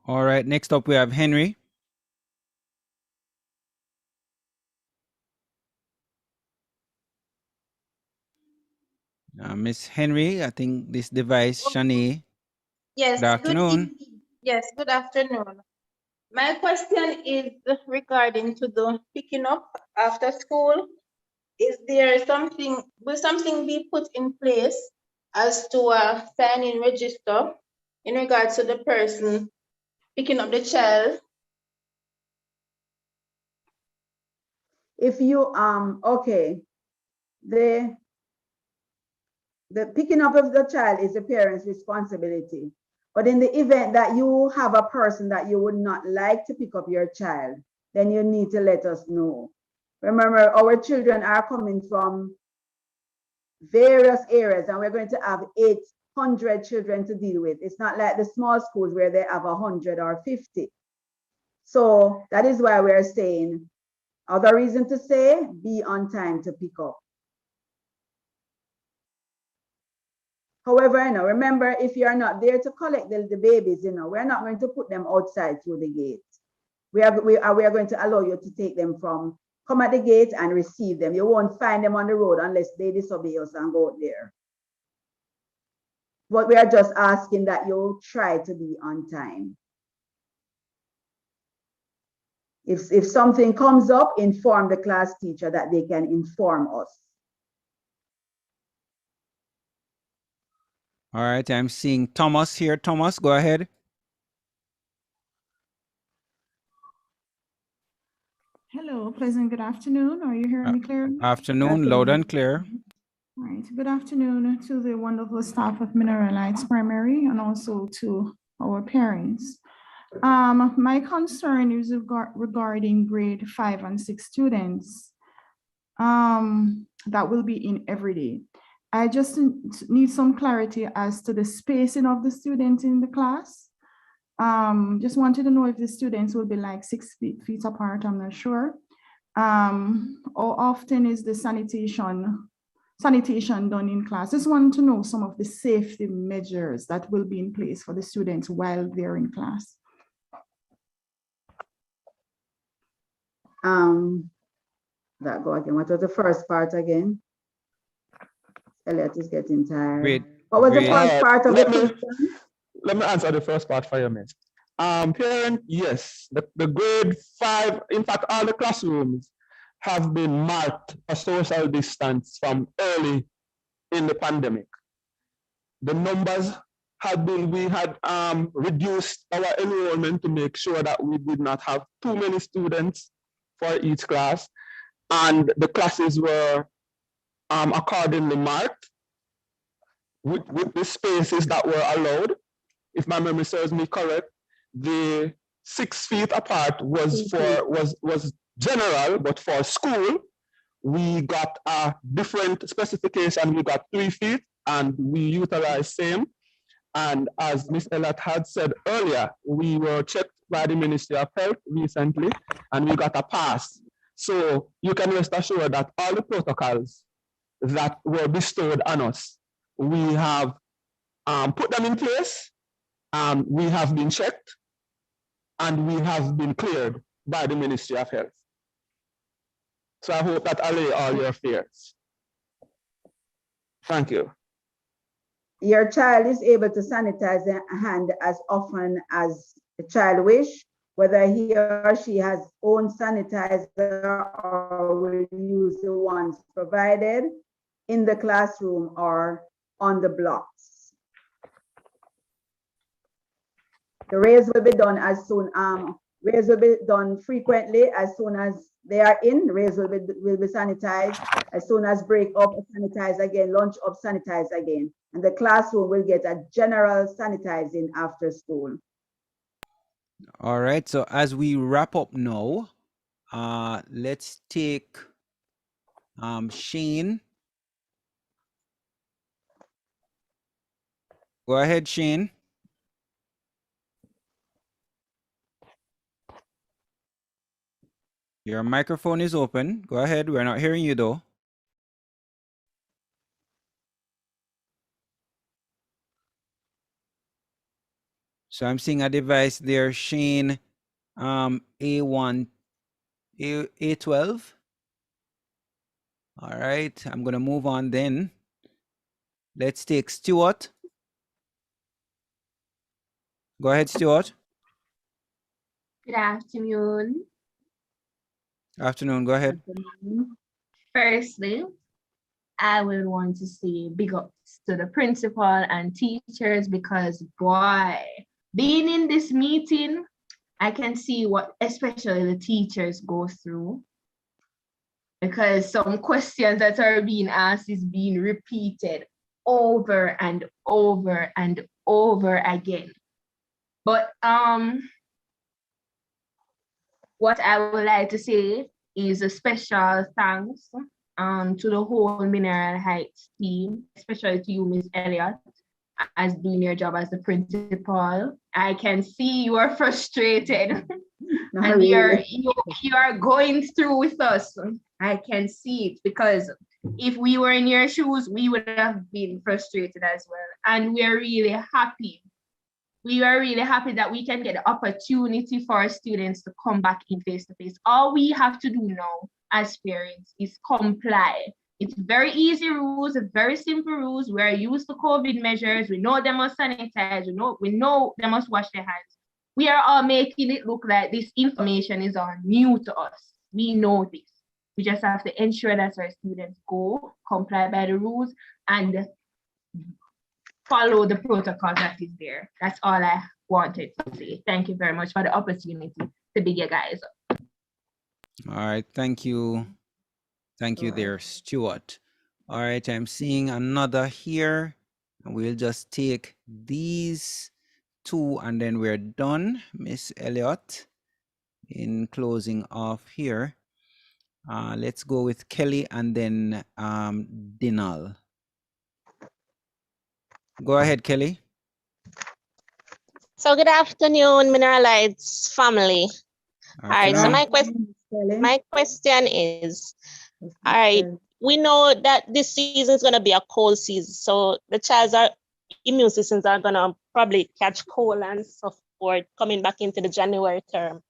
All right, next up we have Henry. Miss Henry, I think this device, Shani. Yes, Good afternoon. Yes, good afternoon. My question is regarding to the picking up after school. Is there something, will something be put in place as to a sign-in register in regards to the person picking up the child? If you, okay, the picking up of the child is the parent's responsibility. But in the event that you have a person that you would not like to pick up your child, then you need to let us know. Remember, our children are coming from various areas, and we're going to have 800 children to deal with. It's not like the small schools where they have 100 or 50. So that is why we're saying, other reason to say, be on time to pick up. However, remember, if you're not there to collect the babies, we're not going to put them outside through the gate. We are going to allow you to take them come at the gate and receive them. You won't find them on the road unless they disobey us and go out there. But we are just asking that you try to be on time. If something comes up, inform the class teacher that they can inform us. All right, I'm seeing Thomas here. Thomas, go ahead. Hello, pleasant good afternoon. Are you hearing me clearly? Afternoon, loud and clear. All right, good afternoon to the wonderful staff of Mineral Lights Primary and also to our parents. My concern is regarding grade 5 and 6 students that will be in every day. I just need some clarity as to the spacing of the students in the class. Just wanted to know if the students will be like 6 feet apart, I'm not sure. How often is the sanitation done in class? Just want to know some of the safety measures that will be in place for the students while they're in class. That go again. What was the first part again? Elliot is getting tired. Great. What was the first part of the question? Let me answer the first part for you, miss. Parent, yes, the grade 5, in fact, all the classrooms have been marked for social distance from early in the pandemic. The numbers had been, we had reduced our enrollment to make sure that we did not have too many students for each class, and the classes were accordingly marked with the spaces that were allowed. If my memory serves me correct, the 6 feet apart was general, but for school, we got a different specification. We got 3 feet, and we utilized same. And as Ms. Elliott had said earlier, we were checked by the Ministry of Health recently, and we got a pass. So you can rest assured that all the protocols that were bestowed on us, we have put them in place, we have been checked, and we have been cleared by the Ministry of Health. So I hope that allay all your fears. Thank you. Your child is able to sanitize their hand as often as the child wish, whether he or she has own sanitizer or will use the ones provided in the classroom or on the blocks. The raise will be done as soon, raise will be done frequently as soon as they are in. Raise will be sanitized as soon as break up, sanitize again, lunch up, sanitize again. And the classroom will get a general sanitizing after school. All right, so as we wrap up now, let's take Shane. Go ahead, Shane. Your microphone is open. Go ahead. We're not hearing you though. So I'm seeing a device there, Shane, A1, A12. All right, I'm gonna move on then. Let's take Stuart. Go ahead, Stuart. Good afternoon. Afternoon, go ahead. Firstly, I would want to say big ups to the principal and teachers because boy, being in this meeting, I can see what especially the teachers go through because some questions that are being asked is being repeated over and over and over again. But what I would like to say is a special thanks to the whole Mineral Heights team, especially to you, Ms. Elliott, as doing your job as the principal. I can see you are frustrated and you are going through with us. I can see it because if we were in your shoes, we would have been frustrated as well. And we're really happy. We are really happy that we can get the opportunity for our students to come back in face-to-face. All we have to do now as parents is comply. It's very easy rules, very simple rules. We're used to COVID measures. We know they must sanitize. We know they must wash their hands. We are all making it look like this information is all new to us. We know this. We just have to ensure that our students go, comply by the rules, and follow the protocol that is there. That's all I wanted to say. Thank you very much for the opportunity to be your guys. All right, thank you. Thank you there, Stuart. All right, I'm seeing another here. We'll just take these two and then we're done. Miss Elliott, in closing off here. Let's go with Kelly and then Dinal. Go ahead, Kelly. So good afternoon, Mineralites family. All right, so my question is, all right, we know that this season is going to be a cold season, so the child's immune systems are going to probably catch cold and so forth coming back into the January term.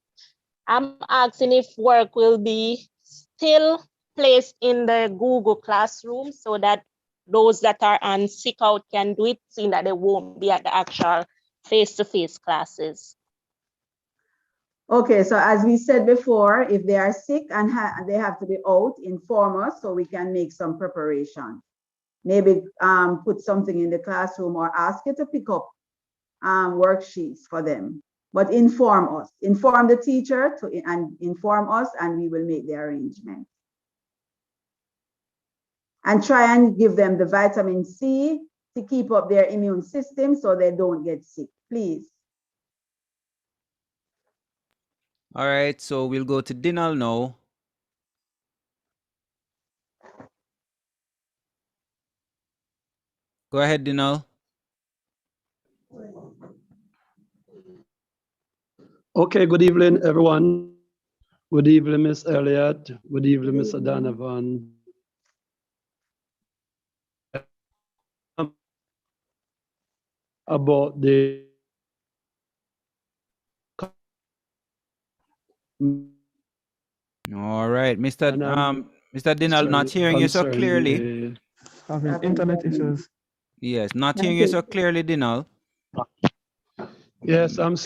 I'm asking if work will be still placed in the Google Classroom so that those that are on sick out can do it, seeing that they won't be at the actual face-to-face classes. Okay, so as we said before, if they are sick and they have to be out, inform us so we can make some preparation. Maybe put something in the classroom or ask you to pick up worksheets for them. But inform us, inform the teacher and inform us, and we will make the arrangement. And try and give them the vitamin C to keep up their immune system so they don't get sick, please. All right, so we'll go to Dinal now. Go ahead, Dinal. Okay, good evening, everyone. Good evening, Miss Elliott. Good evening, Mr. Donovan. About the All right, Mr. Dinal, not hearing you so clearly. Having internet issues. Yes, not hearing you so clearly, Dinal. Yes, I'm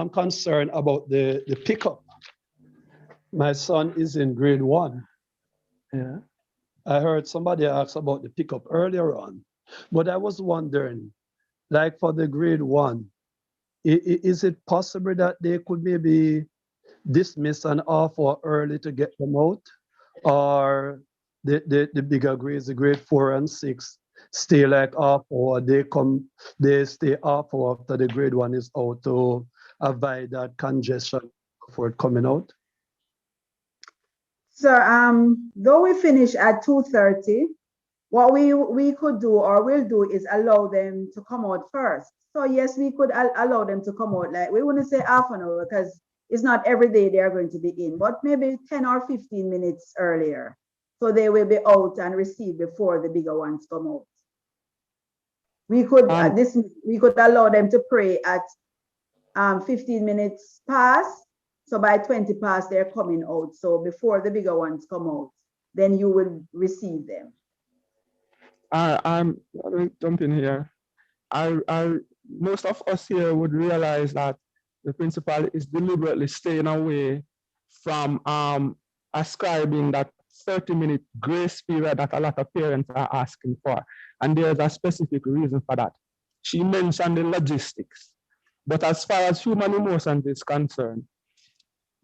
concerned about the pickup. My son is in grade 1. Yeah. I heard somebody ask about the pickup earlier on, but I was wondering, like for the grade 1, is it possible that they could maybe dismiss an hour early to get them out? Or the bigger grades, the grade 4 and 6, stay like half hour, they stay half hour after the grade 1 is out to avoid that congestion for it coming out? So though we finish at 2:30, what we could do or will do is allow them to come out first. So yes, we could allow them to come out, like we wouldn't say half an hour because it's not every day they are going to be in, but maybe 10 or 15 minutes earlier. So they will be out and receive before the bigger ones come out. We could we could allow them to pray at 15 minutes past. So by 20 past, they're coming out. So before the bigger ones come out, then you will receive them. I'm jumping here. Most of us here would realize that the principal is deliberately staying away from ascribing that 30-minute grace period that a lot of parents are asking for. And there's a specific reason for that. She mentioned the logistics. But as far as human emotions is concerned,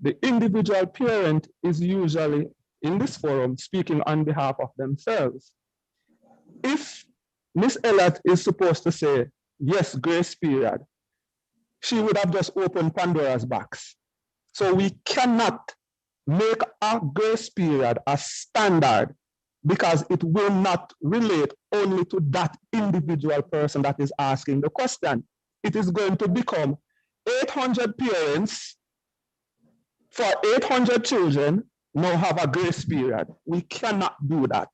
the individual parent is usually in this forum speaking on behalf of themselves. If Miss Elliott is supposed to say, yes, grace period, she would have just opened Pandora's box. So we cannot make a grace period a standard because it will not relate only to that individual person that is asking the question. It is going to become 800 parents for 800 children now have a grace period. We cannot do that.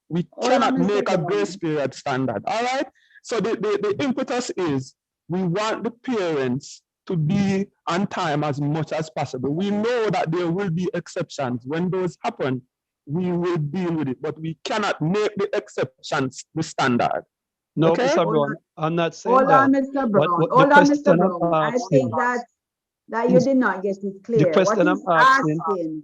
We cannot make a grace period standard, all right? So the impetus is we want the parents to be on time as much as possible. We know that there will be exceptions. When those happen, we will deal with it, but we cannot make the exceptions the standard. No, okay? Mr. Brown, I'm not saying Hold that. on, Mr. Brown. What Hold on, Mr. question Brown. I'm I asking think that you is- did not get it the clear. What question he's I'm asking, asking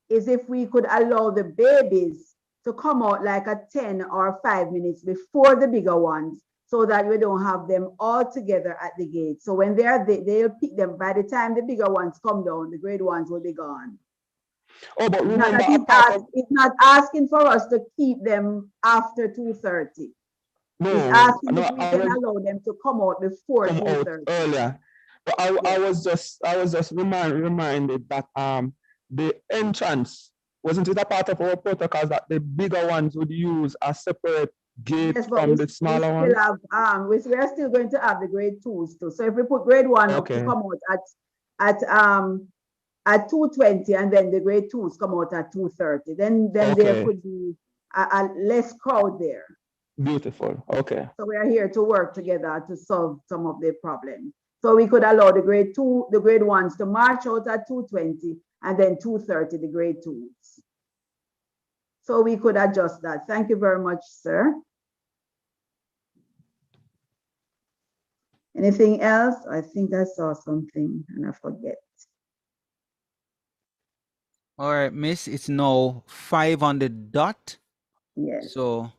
is if we could allow the babies to come out like at 10 or 5 minutes before the bigger ones so that we don't have them all together at the gate. So when they'll pick them. By the time the bigger ones come down, the grade ones will be gone. Oh, but It's not remember, that it's not asking for us to keep them after 2:30. no, It's asking no, if we can allow them to come out before come out 2:30. earlier. But I was just reminded that the entrance, wasn't it a part of our protocols that the bigger ones would use a separate gate Yes, but from the smaller ones? we are still going to have the grade 2s too. So if we put grade 1 up to come out at 2:20 and then the grade 2s come out at 2:30, then there could be a less crowd there. Beautiful. Okay. So we are here to work together to solve some of the problems. So we could allow the grade 1s to march out at 2:20 and then 2:30 the grade 2s. So we could adjust that. Thank you very much, sir. Anything else? I think I saw something and I forget. All right, Miss, it's now 5 on the dot. Yes. So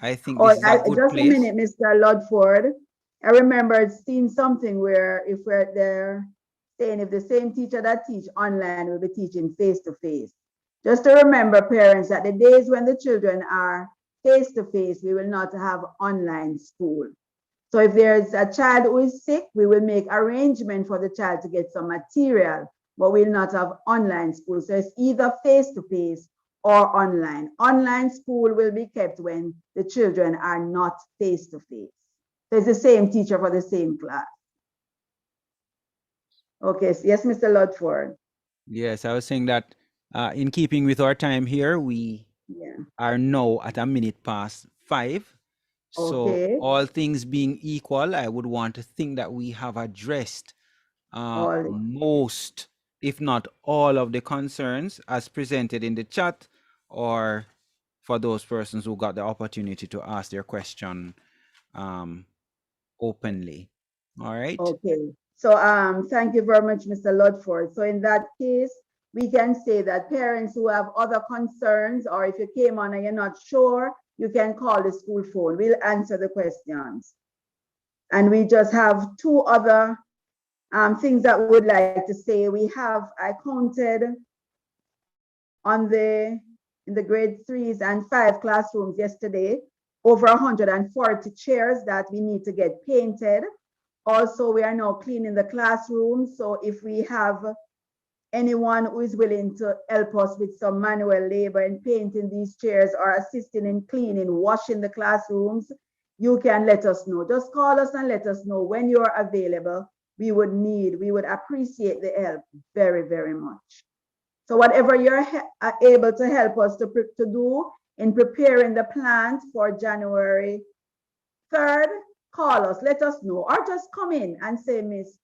I think this is a good just place. a minute, Mr. Ludford. I remember seeing something where if we're there saying if the same teacher that teach online will be teaching face-to-face. Just to remember, parents, that the days when the children are face-to-face, we will not have online school. So if there's a child who is sick, we will make arrangement for the child to get some material, but we'll not have online school. So it's either face-to-face or online. Online school will be kept when the children are not face-to-face. So it's the same teacher for the same class. Okay, so yes, Mr. Ludford. Yes, I was saying that in keeping with our time here, we are now at 5 minutes. So Okay. all things being equal, I would want to think that we have addressed most, if not all, of the concerns as presented in the chat, or for those persons who got the opportunity to ask their question openly. All right. Okay. So thank you very much, Mr. Ludford. So in that case, we can say that parents who have other concerns, or if you came on and you're not sure, you can call the school phone. We'll answer the questions. And we just have two other things that we would like to say. I counted in the grade 3s and 5 classrooms yesterday, over 140 chairs that we need to get painted. Also, we are now cleaning the classrooms. So if we have anyone who is willing to help us with some manual labor in painting these chairs or assisting in cleaning, washing the classrooms, you can let us know. Just call us and let us know when you're available. We would appreciate the help very, very much. So whatever you're able to help us to do in preparing the plant for January 3rd, call us, let us know, or just come in and say, Miss,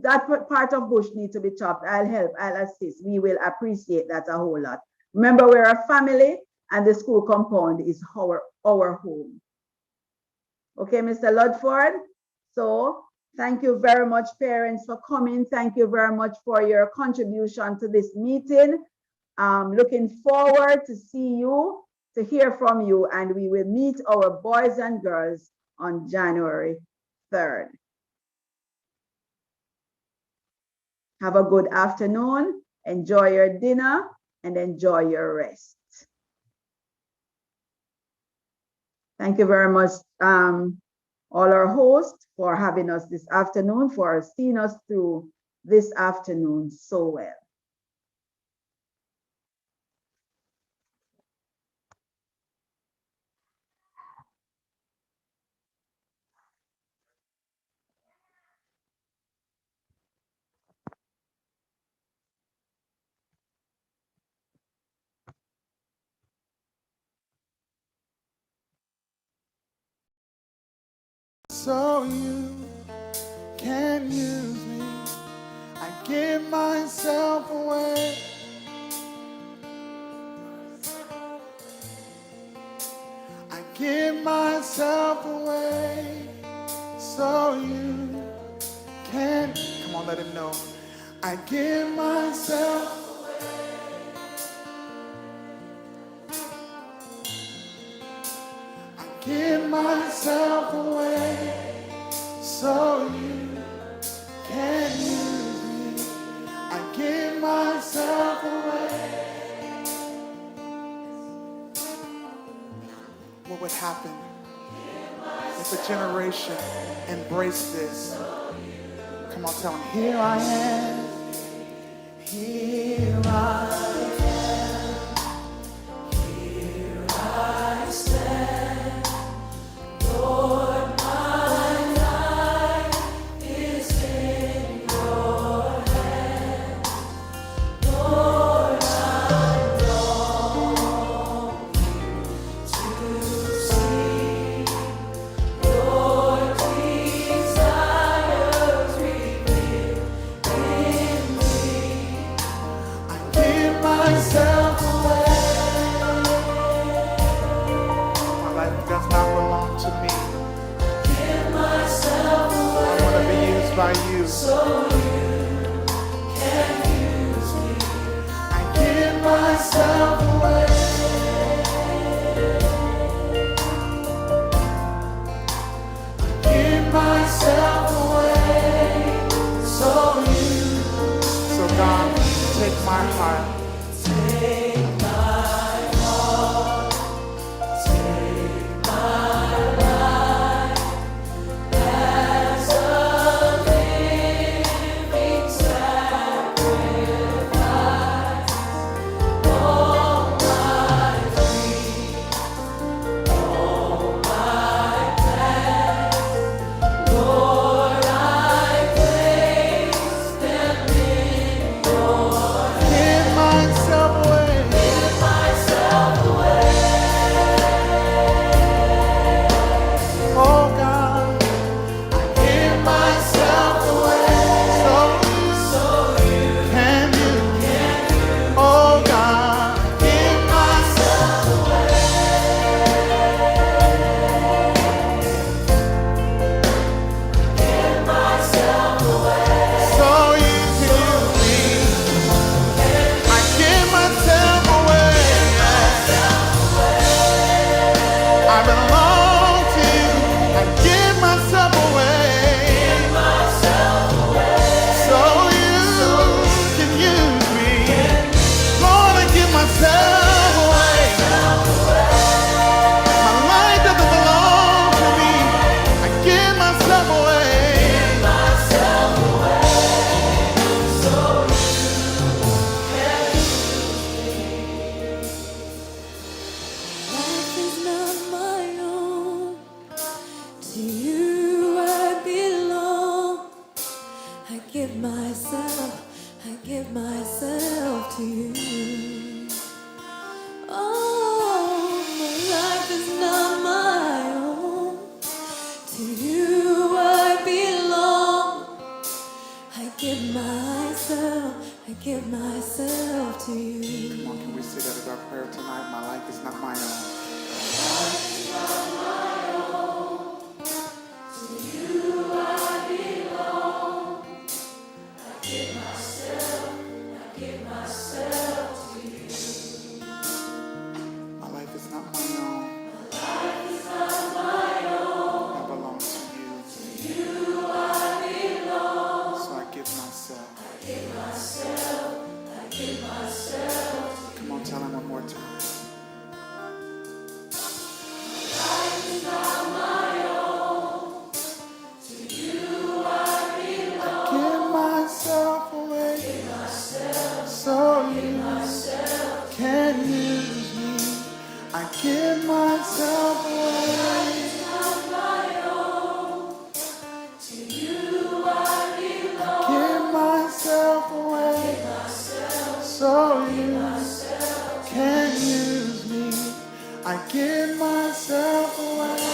that part of bush needs to be chopped. I'll help, I'll assist. We will appreciate that a whole lot. Remember, we're a family and the school compound is our home. Okay, Mr. Ludford? So thank you very much, parents, for coming. Thank you very much for your contribution to this meeting. Looking forward to see you, to hear from you, and we will meet our boys and girls on January 3rd. Have a good afternoon, enjoy your dinner, and enjoy your rest. Thank you very much, all our hosts, for having us this afternoon, for seeing us through this afternoon so well. So you can use me. I give myself away. I give myself away. So you can. Come on, let him know. I give myself. I give myself away. So you can use me. I give myself away. What would happen if a generation embraced this? Come on, tell them, here I am. Here I am. Here I stand. Lord, my life is in your hands. Lord, I long to see your desires revealed in me. I give myself away. My life does not belong to me. Give myself away. I want to be used by you. So you can use me. I give myself away. I give myself away. So God, take my heart. Take my heart. Take my life as a living sacrifice. Lord, to you. Come on, can we say that as our prayer tonight? My life is not my own. My life is not my own. I belong to you. So I give myself. Come on, tell him one more time. Give myself away so you can use me. I give myself away. Give myself away so you can use me. I give myself away.